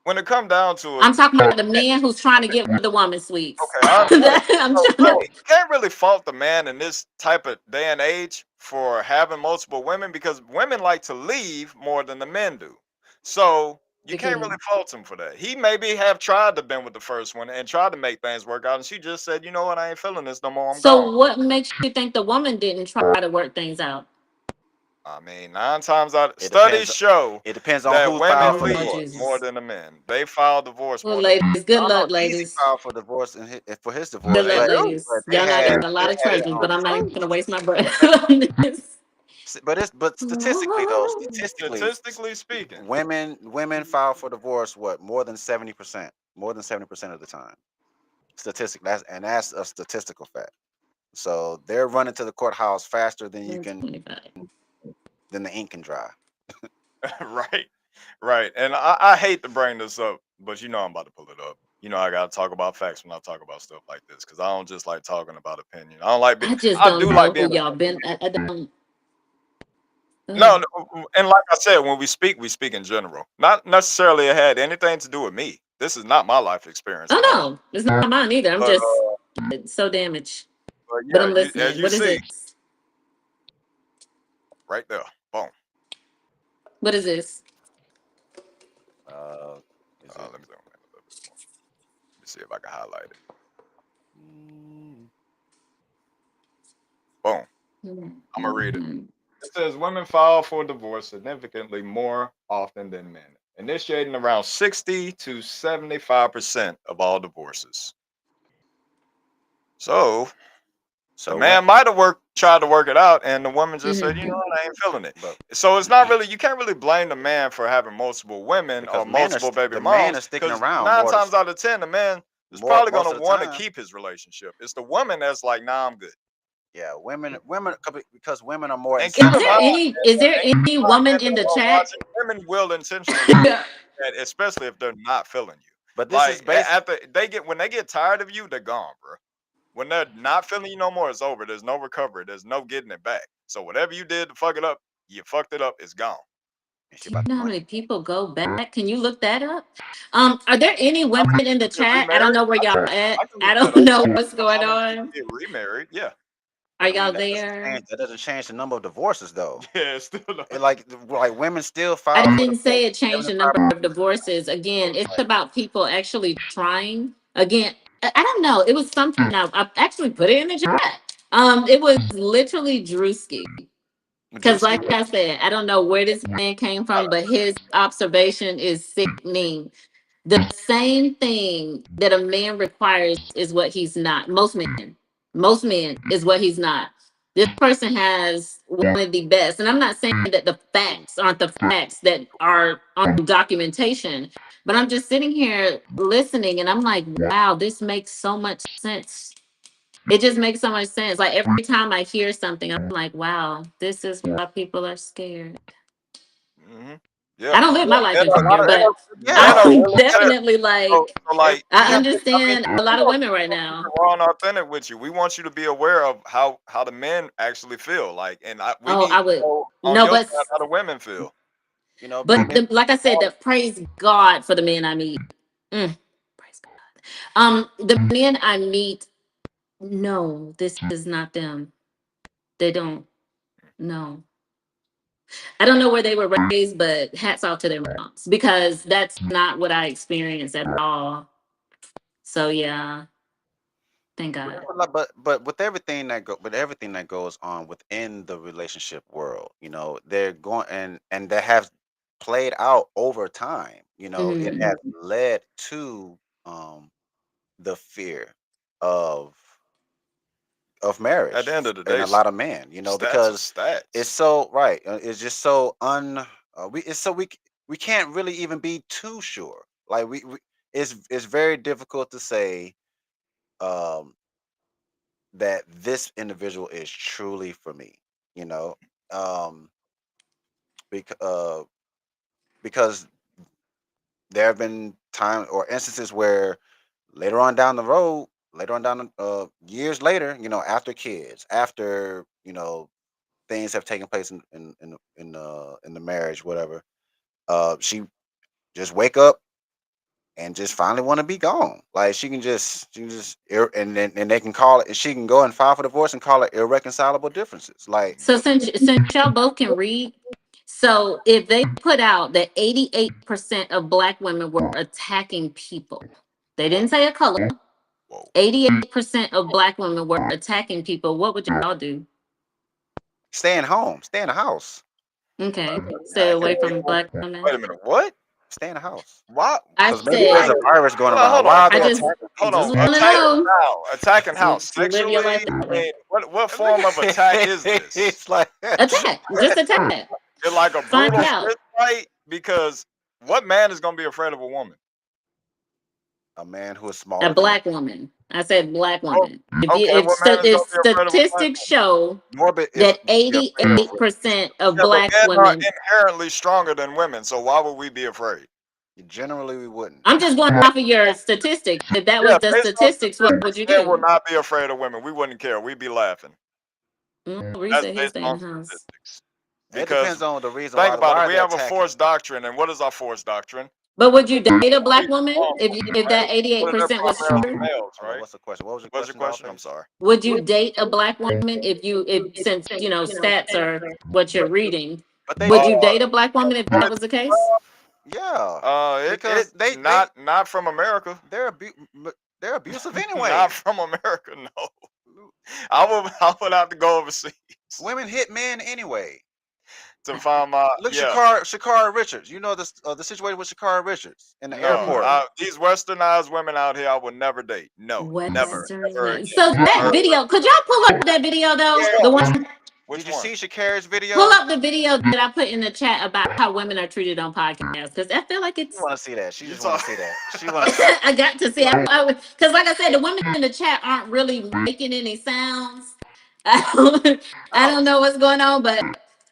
when it comes down to it, I'm talking about the man who's trying to get the woman sweets. okay, I understand. I'm So, trying to. you can't really fault the man in this type of day and age for having multiple women because women like to leave more than the men do. So you can't really Again. fault him for that. He maybe have tried to been with the first one and tried to make things work out, and she just said, "You know what? I ain't feeling this no more. I'm gone." So what makes you think the woman didn't try to work things out? I mean, 9 times out, It studies depends. show It depends on that who filed women for Oh leave divorce. more Jesus. than the men. They file divorce Well, more than ladies, good No, no, luck, Easy ladies. filed for divorce and for his men. Good divorce, luck, They but do. ladies. they Y'all know I had got a lot of they had treasures, but I'm not even proof. gonna waste my breath But on this. but statistically though, statistically, Statistically speaking, women file for divorce what more than 70% of the time. That's a statistical fact. So they're running to the courthouse faster than you can 25. than the ink can dry. right, right. And I hate to bring this up, but you know I'm about to pull it up. You know I gotta talk about facts when I talk about stuff like this because I don't just like talking about opinion. I don't like being. I just I do don't like know who being y'all been. opinionated. I don't. No, Ugh. and like I said, when we speak in general, not necessarily it had anything to do with me. This is not my life experience Oh at all. no, it's not mine either. I'm But just so damaged. But yeah, I'm as listening. you What is see this? right there, boom. What is this? Uh, is it? Let me zoom in a little bit more. Let me see if I can highlight it. Mm, Boom. I'm gonna read it. Mhm. It says women file for divorce significantly more often than men, initiating around 60 to 75% of all divorces. So the so when, man might have tried to work it out, and the woman just said, "You know Mhm. what, I ain't feeling it." but So it's not really you can't really blame the man for having multiple women or because men are multiple baby the man moms, is sticking because around nine times out of ten, the man is more probably most gonna of the want to time. keep his relationship. It's the woman that's like, "Nah, I'm good." Yeah, women because women are more And keep in mind, Is there and keep any in mind, woman men in that the are chat? watching, women will intentionally do that, especially if they're not feeling you. but this is Like based after when they get tired of you, they're gone, bro. When they're not feeling you no more, it's over. There's no recovery. There's no getting it back. So whatever you did to fuck it up, you fucked it up. It's gone. and she Do you about to know how bring many people go back? Can you look that up? Are there any I women mean, in the you get chat? I don't remarried. know where y'all at. I can I look that don't up. know I what's know going how many on. people get remarried. Yeah, Are I mean y'all there? that doesn't change the number of divorces though. yeah. It's still It not. like women still I file for didn't divorce say it changed the number 75%. of divorces. Again, it's Like about people actually trying. Again, I don't know. It was something I actually put it in the chat. It was literally Drewski. Because, Drewski, like I said, I don't know where this man came from, but his observation is sickening. The same thing that a man requires is what he's not. Most men is what he's not. This person has one of the best, and I'm not saying that the facts aren't the facts that are on documentation, but I'm just sitting here listening, and I'm like, wow, this makes so much sense. It just makes so much sense. Like every time I hear something, I'm like, wow, this is why people are scared. Hmm. I Yeah, don't live yeah. my life Men in are, fear, but yeah, men are I'm really scared. definitely So, like, so like, I even I mean, understand a lot we of don't women right keep now. it raw and authentic with you. We want you to be aware of how the men actually feel. Like, and we Oh, need I to would know on no, your but side how the women feel. you know, but men, like I said, that praise God for the men I meet. Mm, praise God. The men I meet, no, this is not them. They don't. No, I don't know where they were raised, but hats off to their moms because that's not what I experienced at all. So yeah, thank God. But with everything that goes on within the relationship world, they're going and that have played out over time. It Hmm. has led to um the fear of At marriage the end of the in day, a lot of men. stats are Because it's stats. so right. It's just so we it's so we can't really even be too sure. Like it's very difficult to say um that this individual is truly for me, you know, um, because there have been times or instances where later on down the road, years later, after kids, after things have taken place in the marriage, whatever, she just wake up and just finally want to be gone. Like and then and they can call it, and she can go and file for divorce and call it irreconcilable differences. Like So since y'all both can read, so if they put out that 88% of black women were attacking people, they Whoa, didn't say a color. whoa. 88% of black women were attacking people. What would y'all do? staying home, stay in the house. Okay, stay Hey, away from black women. wait a minute. What? Stay in the house. Why? I Because maybe said, there's a virus going Hold around. on, Why are I they hold on, just attacking hold just on. people? want to Attacking know how? Attacking how? to live your Sexually? life I that way. mean, what And look form of attack at is this? it's like Attack, just attack. It like a Find brutal out. fist fight? Because what man is gonna be afraid of a woman? a man who is A smaller than black woman. I said black Oh, woman. If you okay, if, what man is if gonna be afraid of a black statistics woman? show morbid is that be afraid of. 88% of Yeah, but black men are women, inherently stronger than women, so why would we be afraid? Generally, we wouldn't. I'm just going off of your statistics. If that Yeah, was the based on statistics, what would statistics, you men will do? not be afraid of women. We wouldn't care. We'd be laughing. Reese That's said he'll based stay in on the house. statistics. It Because depends on the reason think why. about Why it, are we they have a attacking? forced doctrine, and what is our forced doctrine? But would you date a black Only, woman if that put it up 88% was primarily true? males, Hold on, right? what's the question? What was your What's your question, question? I'm Dollface? sorry. Would you date a black woman if since stats are what you're reading? But they Would Uh, you date a black woman if that was the case? yeah, it because they not from America. they're abusive Not anyway. from America, no. I would have to go overseas Women hit men anyway. to find my Look, yeah. Shakara Richards. You know the situation with Shakara Richards in the No, airport. these westernized women out here, I would never date. No, never, never Western. again, So that never. video, could y'all pull up that video though? Yeah. The Which one which Did you one? see Shakara's pull video? up the video that I put in the chat about how women are treated on podcasts because I feel like She it's want to see that. She You just want to talk? see that. She want to. I got to see. Because, like I said, the women in the chat aren't really making any sounds. I don't know what's going on, but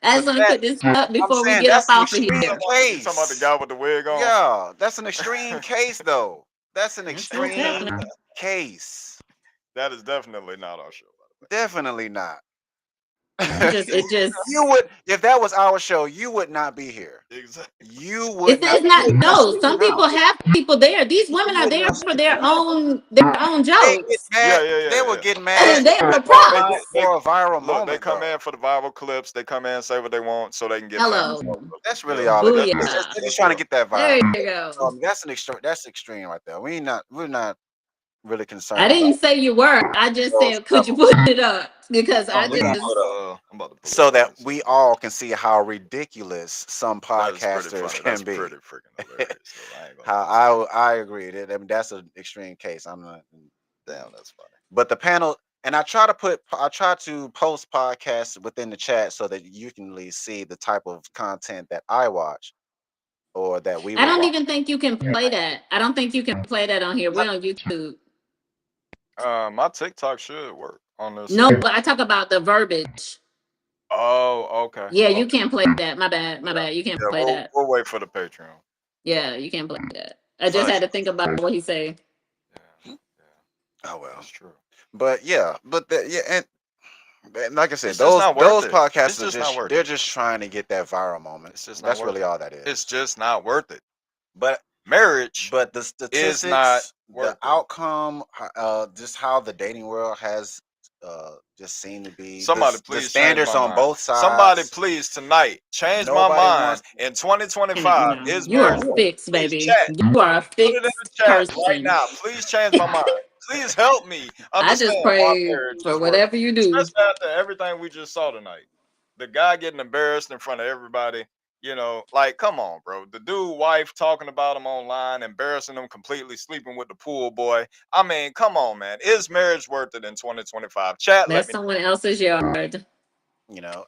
I But just want to that put this up I'm before we saying get up that's an off of extreme here. You talking about the case. guy with the wig on? Yeah, that's an extreme case though. That's an That's what's extreme happening. case. That is definitely not our show. Definitely not. It just You would, if that was our show, you would not be here. Exactly. You would not. it's You not would not no. stick Some around. people have people there. These You women are would there not for stick their around. own They get jokes. mad. Yeah, yeah, They yeah, would yeah. get mad They are They for get props. they a viral look. They moment come though. in for the viral clips. They come in, say what they want, so they can get famous. Hello. That's really Yeah, all it is. that's Booyah. They're just that's trying to real. get that There viral. you go. That's an extreme. That's extreme right there. We're not really I concerned about didn't say you were. I just those said, could you levels. put it up? Because I We're gonna just, I'm about to pull it so up that and see. we all can see how ridiculous some That is pretty podcasters funny. can That's be. pretty freaking hilarious. Though. I ain't gonna lie to you. How I agree. I mean, that's an extreme case. I'm not. Damn, that's funny. But the panel, and I try to post podcasts within the chat so that you can at least see the type of content that I watch or that we I would don't watch. even think you can play that. I don't think you can play that on here. We're on YouTube. My TikTok should work on this. No, but I talk about the verbiage. Oh, okay, Yeah, you okay. can't play that. My bad. My Yeah, bad. You can't yeah. play We'll that. we'll wait for the Patreon. Yeah, you can't play that. I just But had to think about what he said. Yeah, oh yeah, well. that's true. But yeah, yeah, and like I said, It's just not worth those it. podcasts It's are just not just worth they're it. just trying to get that viral moment. It's just not That's worth really it. all that It's is. just not worth it. But marriage But the is not statistics, the worth it. outcome, just how the dating world has just seemed to be, Somebody the please change standards my on mind. both Somebody sides. please tonight change my Nobody mind. wants. In And 2025, no, is you are marriage worth it? fixed, Please baby. chat. You are a Put it in the fixed chat right person. now. Please change my mind. Please help me I just understand why pray marriage for is worth whatever you it. do. Especially after everything we just saw tonight. The guy getting embarrassed in front of everybody. Like, come on, bro. The dude wife talking about him online, embarrassing him completely, sleeping with the pool boy. I mean, come on, man. Is marriage worth it in 2025? Chat, let That's me someone else's yard.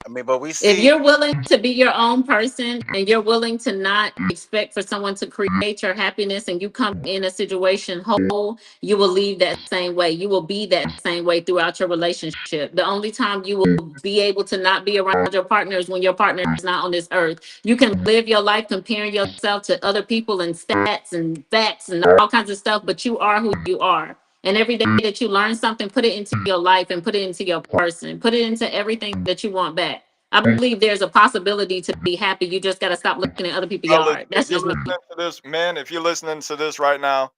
I mean, but we If see. you're willing to be your own person and you're willing to not expect for someone to create your happiness and you come in a situation whole, you will leave that same way. You will be that same way throughout your relationship. The only time you will be able to not be around your partner is when your partner is not on this earth. You can live your life comparing yourself to other people and stats and facts and all kinds of stuff, but you are who you are. And every day that you learn something, put it into your life and put it into your person, put it into everything that you want back. I believe there's a possibility to be happy. You just got to stop looking at other people's fellas, yard. if That's you're just me. listening to this, man, if you're listening to this right now,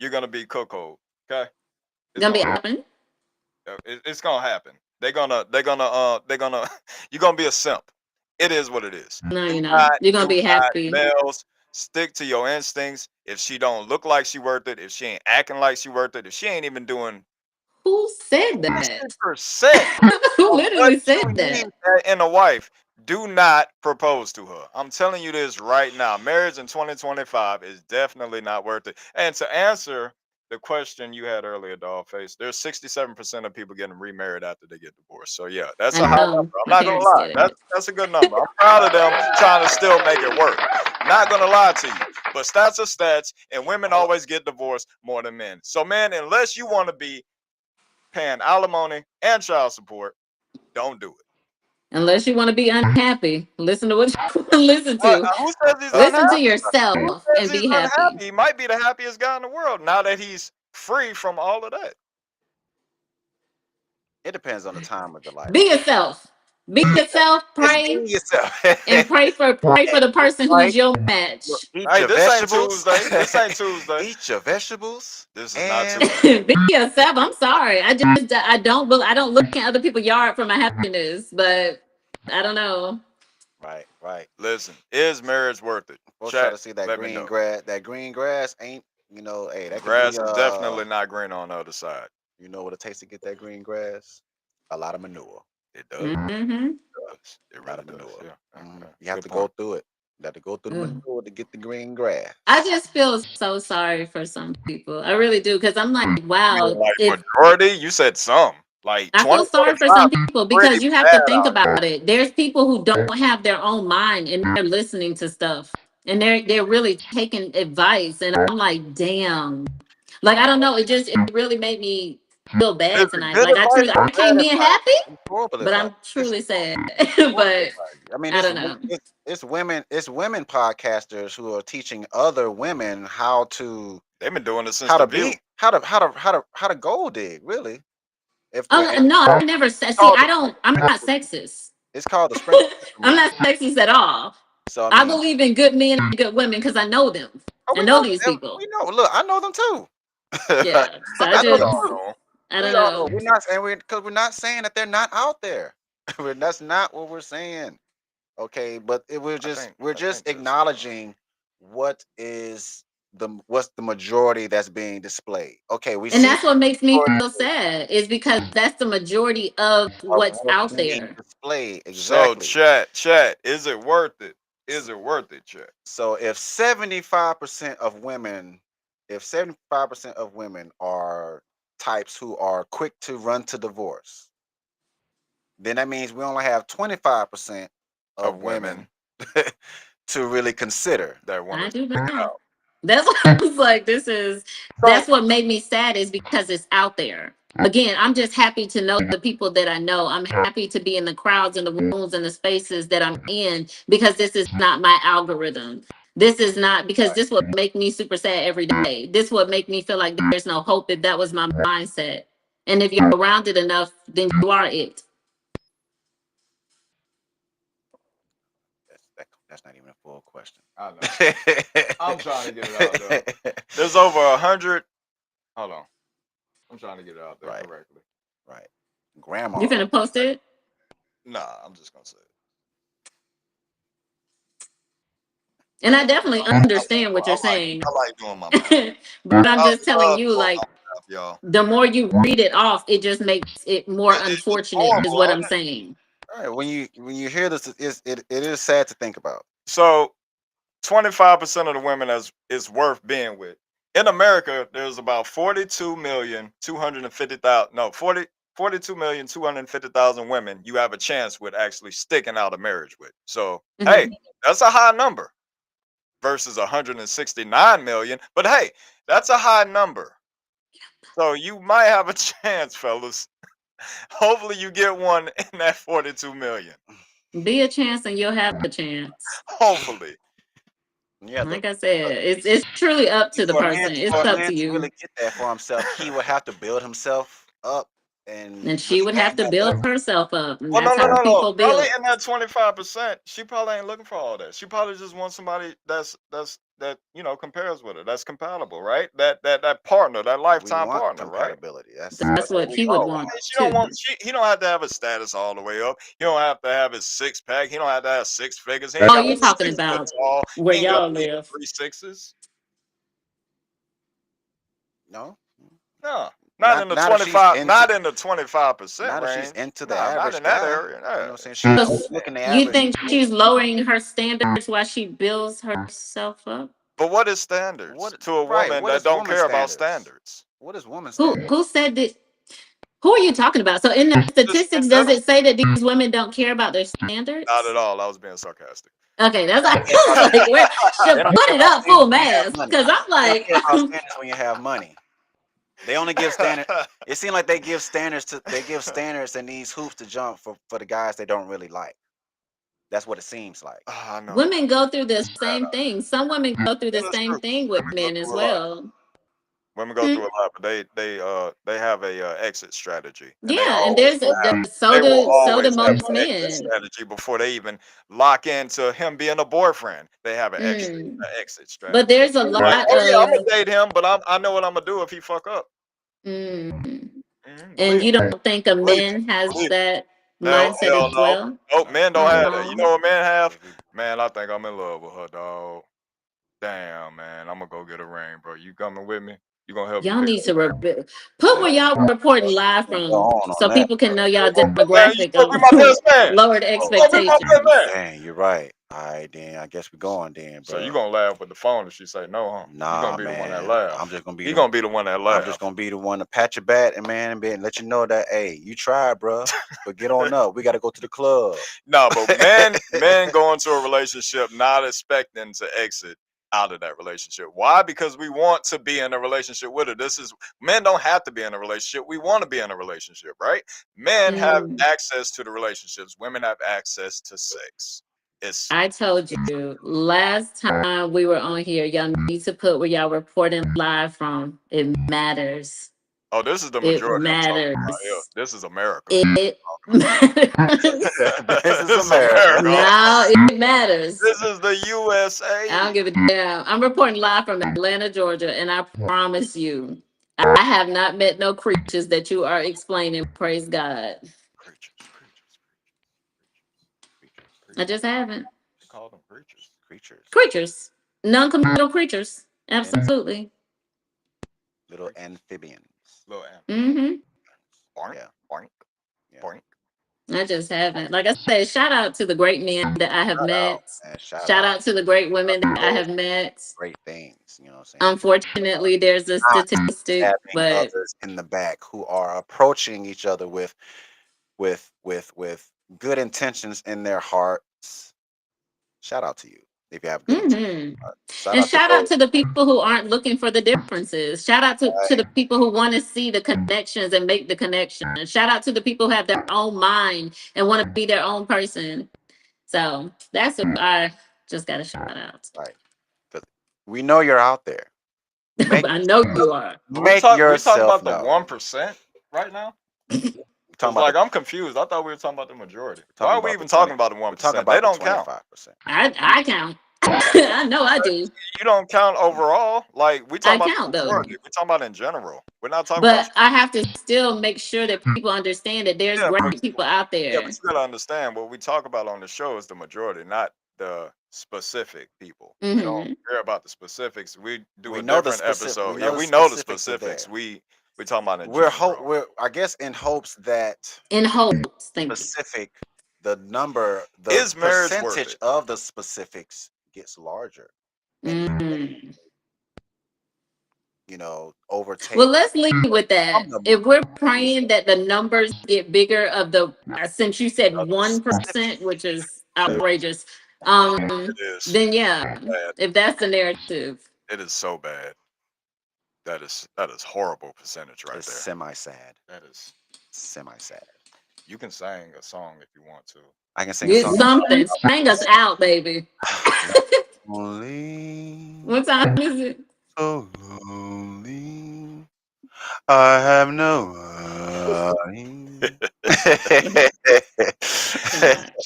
you're gonna be cuckold. Okay, it's Gonna be gonna happen. happen. It's gonna happen. They're gonna. You're gonna be a simp. It is what it is. No, Do you're not. not, You're gonna do be not, happy. males, stick to your instincts. If she don't look like she worth it, if she ain't acting like she worth it, if she ain't even doing Who said that? 50% Who of what literally said you need that? in a wife, do not propose to her. I'm telling you this right now. Marriage in 2025 is definitely not worth it. And to answer the question you had earlier, Dollface, there's 67% of people getting remarried after they get divorced. So yeah, that's I a high know number. I'm my not gonna parents lie. get That's it. that's a good number. I'm proud of them trying to still make it work. Not gonna lie to you. But stats are stats, and women always get divorced more than men. So men, unless you want to be paying alimony and child support, don't do it. Unless you want to be unhappy, listen to what you listen What? to. Who says he's Listen unhappy? to yourself Who says and he's be happy. unhappy? He might be the happiest guy in the world now that he's free from all of that. It depends on the time of the life. Be yourself. Be yourself. Just be Pray yourself. and pray for the person Right? who's your Look, match. eat Hey, your this ain't vegetables. Tuesday. This ain't Tuesday. Eat your vegetables This is not and Tuesday. Be yourself. I'm sorry. I don't look at other people's yard for my happiness, but I don't know. right, right. Listen, is marriage worth it? Folks try Chat, to see that let me green know. grass. That green grass ain't, hey, that could be Grass is definitely not green on the other side. what it takes to get that green grass? A lot of manure. It does. Mm-hmm. It does. It A lot really of does. manure. Yeah. Okay. You have Good to go point. through it. You have to go through the Ugh. manure to get the green I grass. just feel so sorry for some people. I really do, because I'm like, You wow, like if majority? You said some. Like I feel sorry for 2025 some is people, pretty because you have to bad think out about it. There's people who don't have their own mind and they're listening to stuff and they're really taking advice. And I'm like, damn. Like, I don't know. It really made me feel here. Is bad it tonight. good Like, advice or I bad came in advice? happy, It's horrible but advice. I'm It's truly sad. horrible But advice. I mean, I don't know. it's women podcasters who are teaching other women how to They've been doing this since the view. how to gold dig. Really, if Oh and no, I never said. See, called I'm the not sprinkle. sexist. It's called the sprinkle I'm method. not sexist at all. So I I mean, believe in good men and good women because I know them oh, we and know know these them. people. We know. Look, I know them too. Yeah. So I I think I know we them all just, too. know. I We don't all know. know. We're not saying because we're not saying that they're not out there. That's not what we're saying. Okay, but we're I just think this. acknowledging what's the majority that's being displayed. Okay, we And see that's what makes me majority feel sad is because that's the majority of of what's what's out being there. displayed. So Exactly. chat, is it worth it? Is it worth it, chat? So if 75% of women are types who are quick to run to divorce, then that means we only have 25% of Of women women to really consider. that want I to do stick it know. out. That's what I was like, So that's what made me sad is because it's out there. Again, I'm just happy to know the people that I know. I'm happy to be in the crowds and the rooms and the spaces that I'm in because this is not my algorithm. This is not because this would make me super sad every day. This would make me feel like there's no hope if that was my mindset. And if you're around it enough, then you are it. That's not even a full question. I know. I'm trying to get it out though. There's over 100. Hold on. I'm trying to get it out there Right. correctly. Right. Grandma. You finna post it? Nah, I'm just gonna say it. And I definitely understand what you're saying. I like doing my math. But I'm I just telling love you, doing like, my math, y'all. the more you read it off, it just makes it more It's unfortunate, is horrible, what ain't I'm it? saying. All right. When you hear this, it is sad to think about. So 25% of the women is worth being with. In America, there's about 42,250,000. No, 42,250,000 women you have a chance with actually sticking out a marriage with. So hey, Mhm. that's a high number versus 169 million. But hey, that's a high number. So you might have a chance, fellas. Hopefully you get one in that 42 million. Be a chance and you'll have a chance. Hopefully. Yeah. Like I said, it's truly up to the person. It's For a up man to to you. really get that for himself, he would have to build himself up and And she would have to build herself up. And Well, no, that's no, how no, no. people Probably build. in that 25%, she probably ain't looking for all that. She probably just wants somebody that compares with her. That's compatible, right? That partner, that we lifetime want partner, right? compatibility. That's That's what what we he would all I want. want mean, she don't too. want. He don't have to have his status all the way up. He don't have to have his six pack. He don't have to have six figures. He ain't Oh, got to you be talking 6 foot about tall. where He ain't got y'all to be live. 3 6s. No, No, not in the not if she's 25. into Not in the 25% not if she's range. into the Nah, not average in that guy. area. You know Yeah. what I'm saying? So She's looking the you average. think she's lowering her standards while she builds herself up? But what is standards What to a right? woman What that is don't woman care about standards? standards? What is woman Who standards? who said that? Who are you talking about? So in the Just in statistics, does general. it say that these women don't care about their Not at standards? all. I was being sarcastic. Okay, that's They don't care I about was like, where they should don't put care it about up standards full when you have mask? money. Because I'm They don't like, care about standards when you have money. They only give standard. It seems like they give standards and these hoops to jump for the guys they don't really like. That's what it seems like. I know. women go through the It's sad. same thing. Some women go through the It is same true. thing with Women go men as through a lot. well. Women go Hmm? through a lot, but they have a exit strategy, and Yeah, and so they will do always have most an exit men. strategy before they even lock into him being a boyfriend. They have Mm. an exit strategy. But there's a Like, lot oh yeah, I'm of gonna date him, but I know what I'm gonna do if he fuck up. mm. And Believe you me, don't think a believe man has me, believe me. that Hell, mindset hell as no. well? Nope, men don't have that. You Oh, know what men have? If we Man, I think I'm in love with her, dog. Damn, man, I'm gonna go get a ring, bro. You coming with me? You gonna help me y'all pick need up? to put where y'all reporting live go from on so that. people can know y'all Man, you demographic gonna be of my best man. lowered You gonna be my best expectations. man. Dang, you're right. All right, then. I guess we're going then, So you bro. gonna laugh with the phone if she say no, huh? You gonna Nah, be the one that man. laugh. He gonna be the one that I'm just laugh. gonna be the one to pat your back and man and let you know that hey, you tried, bro. But get on up. We gotta go to the club. No, but men go into a relationship not expecting to exit out of that relationship. Why? Because we want to be in a relationship with her. This is Men don't have to be in a relationship. We want to be in a relationship, right? Men have Mm. access to the relationships. Women have access to sex. It's I told you last time we were on here, y'all need to put where y'all reporting live from. It matters. oh, this is the It majority I'm talking about here. matters. This is America. It I'm matters. This is this is America. America. Now it matters. This is the I USA. don't give a damn. I'm reporting live from Atlanta, Georgia, and I promise you, I have not met no creatures that you are explaining. Praise God. Creatures, creatures, I creatures. just haven't. They call them creatures. Creatures. Creatures. Non-committal creatures. And Absolutely. little Creatures. amphibians. Little ant. Mm-hmm. Boink, Yeah, boink, yeah. boink. I just haven't. Like I said, shout out to the great men that I have Shout out, met. man. Shout Shout out. out to the great women that I Doing have met. great things. You know what I'm saying? Unfortunately, there's a Not statistic, having but others in the back who are approaching each other with good intentions in their hearts. Shout out to you if you have good intentions. mhm. Shout And out to shout out those. to the people who aren't looking for the differences. Shout out to Right, the people who want to see the connections and make the connections. Shout out to the people who have their own mind and want to be their own person. So that's what I just got to shout out. right. 'Cause we know you're out there. Make But I know you are. But we make talking yourself about the known. 1% right now. Cause like I'm confused. I thought we were talking about the majority. Why are we even talking about the 1%? We're talking They about don't the count. 25%. I count. I know I do. You don't count overall. Like we talking I about count the though. majority. We talking about in general. We're not talking about. But I have to still make sure that people understand that there's Yeah, great but people out yeah, there. but you gotta understand what we talk about on the show is the majority, not the specific people. We don't Hmm care about the specifics. We do We a know the different specific. episode. We Yeah, know the we know the specifics are there. specifics. We talking about in general. We're I guess in hopes that In hopes, thank you. specific, the number, the Is marriage worth percentage it? of the specifics gets larger, and Mm. overtake Well, let's leave with that. from the If we're majority. praying that the numbers get bigger of the, since you said Of the 1%, which is specific. outrageous, It is then yeah, bad. if that's the narrative. It is so bad. That is horrible percentage right It's there. semi-sad. That is. Semi-sad. You can sing a song if you want to. I can sing a Get song. something. Sing us out, baby. Lonely, What time is it? so lonely. I have no money.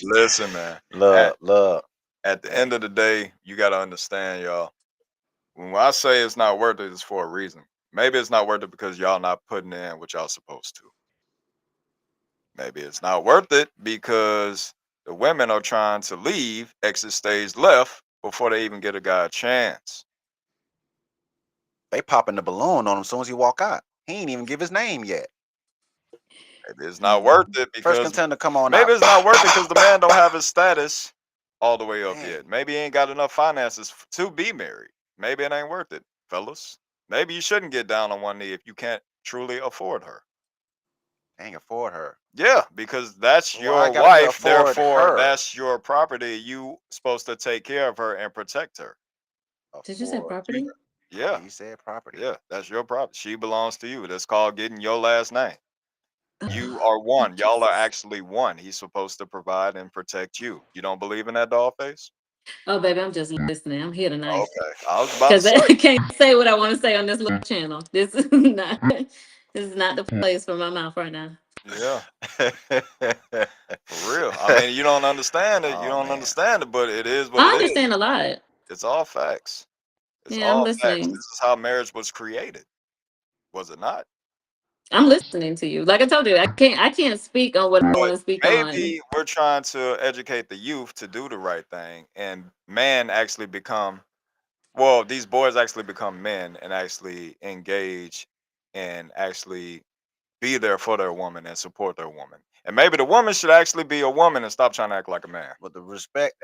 Listen, man. Love. At the end of the day, you got to understand, y'all. When I say it's not worth it, it's for a reason. Maybe it's not worth it because y'all not putting in what y'all supposed to. Maybe it's not worth it because the women are trying to leave, exit stage left, before they even get a guy a chance. They popping the balloon on him as soon as he walk out. He ain't even give his name yet. Maybe it's not worth it First because contender, come on maybe out. it's not worth it because the man don't have his status all the way up Dang. yet. Maybe he ain't got enough finances to be married. Maybe it ain't worth it, fellas. Maybe you shouldn't get down on one knee if you can't truly afford her. Can't afford her. Yeah, because that's Well, I your gotta be wife. afford Therefore, her. that's your property. You supposed to take care of her and protect her. Did you say Afford. property? Yeah, He said property. yeah, that's your property. She belongs to you. That's called getting your last name. You are one. Y'all are Jesus. actually one. He's supposed to provide and protect you. You don't believe in that, doll face? Oh, baby, I'm just listening. I'm here tonight. Okay, I was about to Because say. I can't say what I want to say on this little channel. This is not the place for my mouth right now. Yeah, for real. I mean, you don't understand it. You Oh don't man. understand it, but it is what I it is. understand a lot. It's all facts. It's Yeah, I'm all facts. listening. This is how marriage was created. Was it not? I'm listening to you. Like I told you, I can't speak on what I But want to speak on. maybe we're trying to educate the youth to do the right thing, and men actually become well, these boys actually become men and actually engage and actually be there for their woman and support their woman. And maybe the woman should actually be a woman and stop trying to act like a man. But the respect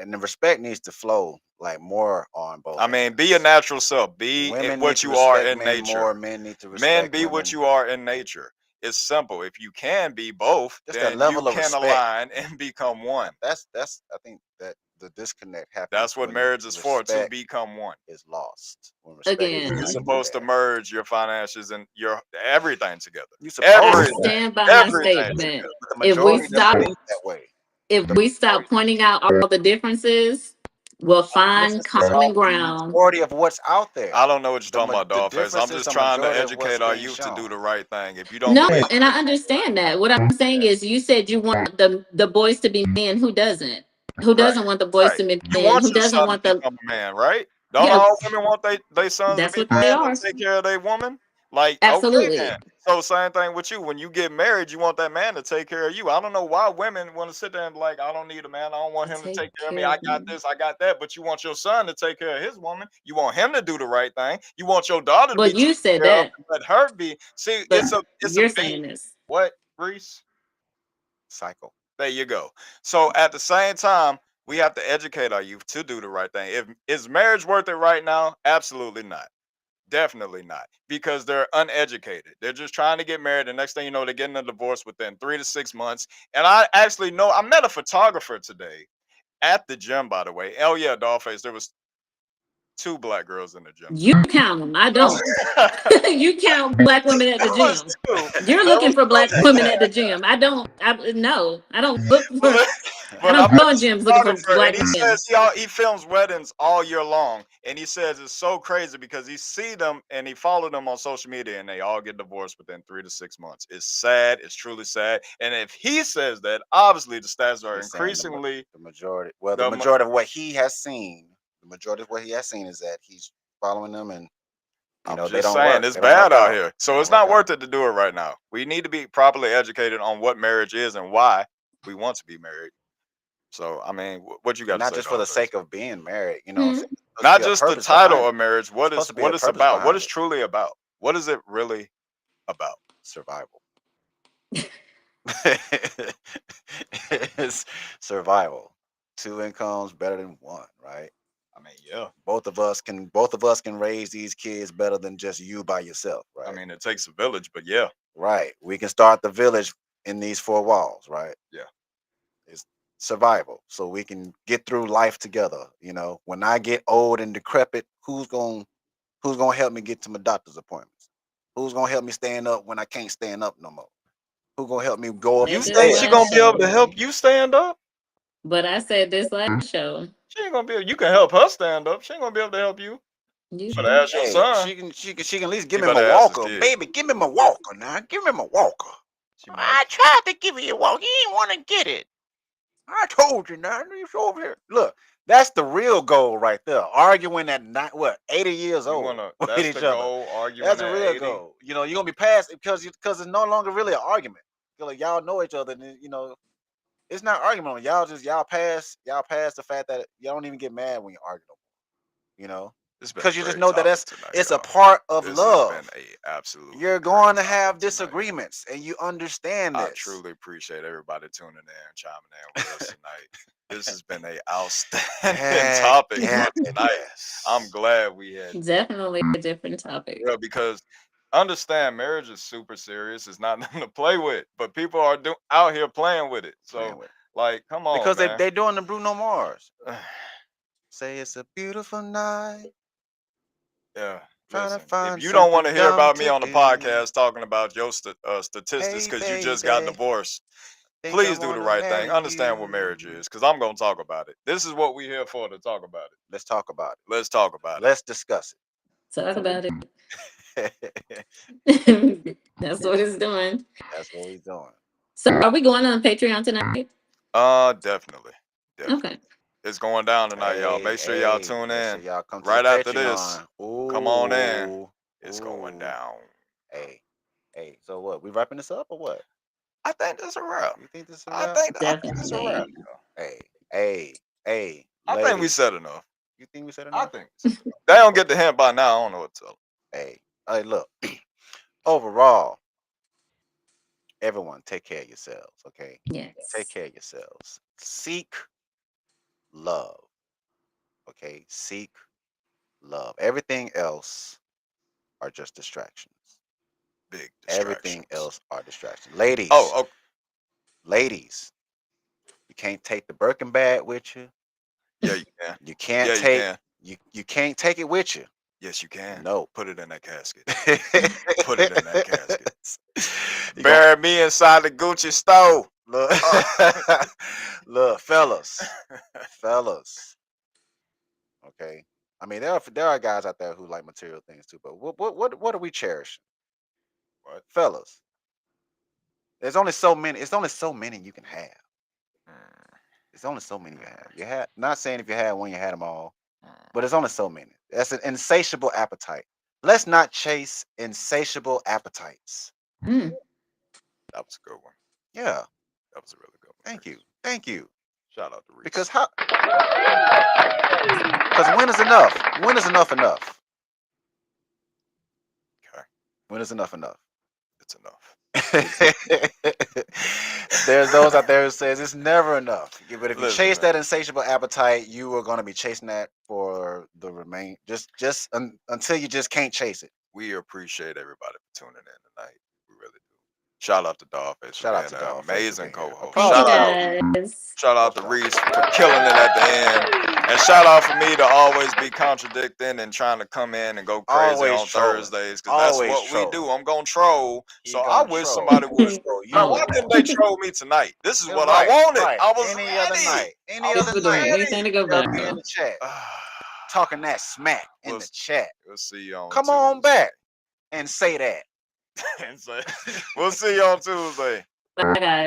needs to flow like more on both I mean, be your ends. natural self. Be Women need what to you are respect in men more. nature. Men need to Men, respect be what women. you are in nature. It's simple. If you can be both, Just that then you level of can respect. align and become one. That's I think that the disconnect happens That's what when marriage is for, to respect become one. is lost. When respect Again, You're isn't supposed to there. merge your finances and your everything together. You supposed I to. Everything. stand by my Everything statement. together. But the If we majority doesn't stop, think that way. if The we stop pointing out all the differences, we'll find differences common are the ground. majority of what's out there. I don't know what you're talking about, The Dollface. I'm differences just are trying to majority of what's educate our being youth to shown. do the right thing. If you don't No, believe and I understand that. What I'm saying is, you said you want the boys to be men. Who doesn't? Who right, doesn't want the boys right. to be You men? want Who your doesn't son to want the? become a man, right? Don't Yeah, all women want they sons to that's be what they men and are. take care of their woman? Like, okay Absolutely. then. So same thing with you. When you get married, you want that man to take care of you. I don't know why women want to sit there and be like, I don't need a man. I don't want him to Take take care of me. care I of got me. this, I got that. But you want your son to take care of his woman. You want him to do the right thing. You want your daughter to Well, be you taken said care of that, and let her be. See, but it's a you're bait. saying this. What, Reese? Cycle. There you go. So at the same time, we have to educate our youth to do the right thing. If is marriage worth it right now? Absolutely not. Definitely not. Because they're uneducated. They're just trying to get married. The next thing you know, they're getting a divorce within 3 to 6 months. And I actually know I met a photographer today at the gym, by the way. Oh yeah, Dollface. There was 2 black girls in the gym. You count them. I don't. You count black women at the That was gym. 2. You're That looking was for black women at the gym. I don't. No, I don't look for. but, I but I don't met go a in gyms looking for photographer, and black he men. says he films weddings all year long, and he says it's so crazy because he see them and he follow them on social media, and they all get divorced within 3 to 6 months. It's sad. It's truly sad. And if he says that, obviously the stats are He's saying increasingly the majority. Well, the the ma- majority of what he has seen, the majority of what he has seen is that he's following them, and I'm they just don't saying work. it's They don't bad work out out. here. They So don't it's work not out. worth it to do it right now. We need to be properly educated on what marriage is and why we want to be married. So I mean, what you got And to not say, just for the Dogface? sake of being married. You know what I'm Hmm. saying? There's supposed to Not be a just the purpose behind title it. of marriage. There's supposed to be a It's purpose about? What behind it's it. truly about? What is it really about? Survival. It's survival. 2 incomes better than 1, right? I mean, yeah. Both of us can raise these kids better than just you by yourself, I right? mean, it takes a village, but yeah, Right. We can start the village in these 4 walls, right? yeah. It's survival. So we can get through life together. You know, when I get old and decrepit, who's gonna help me get to my doctor's appointments? Who's gonna help me stand up when I can't stand up no more? Who gonna help me go up You Said the this think she stairs? gonna last be able to show, help you stand up? but I said this last show. She ain't gonna be. You can help her stand up. She ain't gonna be able to help you. You But ask your Hey, son. she can at least give You me my better ask his walker, kid. baby. Give me my walker now. Give me my walker. She might. I tried to give you a walker. You didn't want to get it. I told you now. You over here. Look, that's the real goal right there. Arguing at 80 years You old wanna? with That's each the other. goal. Arguing That's a at real 80. goal. You know, you're gonna be past it because it's no longer really an argument. Like y'all know each other, and it's not argument. Y'all pass the fact that y'all don't even get mad when you argue no more. You know, It's been a because you just great know that topic tonight, it's a y'all. part of This has been love. a absolutely You're great going to topic have tonight. disagreements, and you understand I this. truly appreciate everybody tuning in and chiming in with us tonight. This has been a outstanding Heck, topic yeah, for tonight. I'm yes. glad we had definitely a different topic. yeah, because understand marriage is super serious. It's not nothing to play with, but people are out here playing with it. Playing So with it. like, come on, Because man. they doing the Bruno Mars. Say it's a beautiful night. Yeah, Trying to listen. If find you don't want something to hear dumb about me to on the do. podcast talking about your statistics Hey, because you just got baby, divorced, think I please do the wanna right thing. marry Understand what marriage you. is, because I'm gonna talk about it. This is what we're here for, to talk about it. Let's talk about it. Let's talk about Let's discuss Talk about it. it. That's what it's doing. That's what we're doing. So, are we going on Patreon tonight? it. Definitely, definitely. Okay. It's going down tonight, y'all. Hey, Make sure y'all hey, tune make sure in y'all come to the right after this. Patreon. Come on in. Ooh, It's going ooh. down. Hey, hey. So what? We wrapping this up or what? I think that's a wrap. You think this is a I wrap? think it's a wrap. Definitely. Hey, hey, hey, I think we ladies. said enough. You think we said I enough? think we said enough. They don't get the hint by now. I don't know what to tell them. Hey, look. Overall, everyone, take care of yourselves. Okay, take Yes. care of yourselves. Seek love. Okay, seek love. Everything else are just distractions. Big Everything distractions. else are distractions. Ladies, Oh, ladies, you can't take the Birkin bag with you. yeah, you can. You can't Yeah, you take can. you can't take it with you. Yes, you can. No. Put it in that casket. Put it in that casket. You Bury me inside the Gucci stove. look, look, fellas, okay. I mean, there are guys out there who like material things too, but what do we cherish, What? fellas? There's only so many. It's only so many you can have. It's only so many you have. You had not saying if you had one, you had them all, but it's only so many. That's an insatiable appetite. Let's not chase insatiable appetites. Mm. That was a good one. Yeah. That was a really good one. Thank Reese. you. Thank you. Shout out to Reese. Because when is enough? When is enough enough? Okay, When is enough enough? it's enough. There's those out there who says it's never enough. Yeah, but if you Listen, chase man. that insatiable appetite, you are going to be chasing that for the until you just can't chase it. We appreciate everybody for tuning in tonight. We really do. Shout out to Dollface Shout for out to being an Dollface for amazing being here. co-host. Thank you, Shout out guys. to Reese for killing it at the end. And shout out for me to always be contradicting and trying to come in and go crazy Always on trolling. Thursdays, because that's Always what we do. trolling. I'm gonna troll. He So I gonna wish troll. somebody would. So you Man, know why Oh. didn't they troll me tonight? This is that. what I Right, wanted. right. I was Any other ready. night. Any I other was Super night. Green, anything to go They'll back be in on. the chat. ready. Talking that smack in We'll, the chat. we'll see you on Come on Tuesday. back and say that. And so, we'll see you on Tuesday. Bye, guys.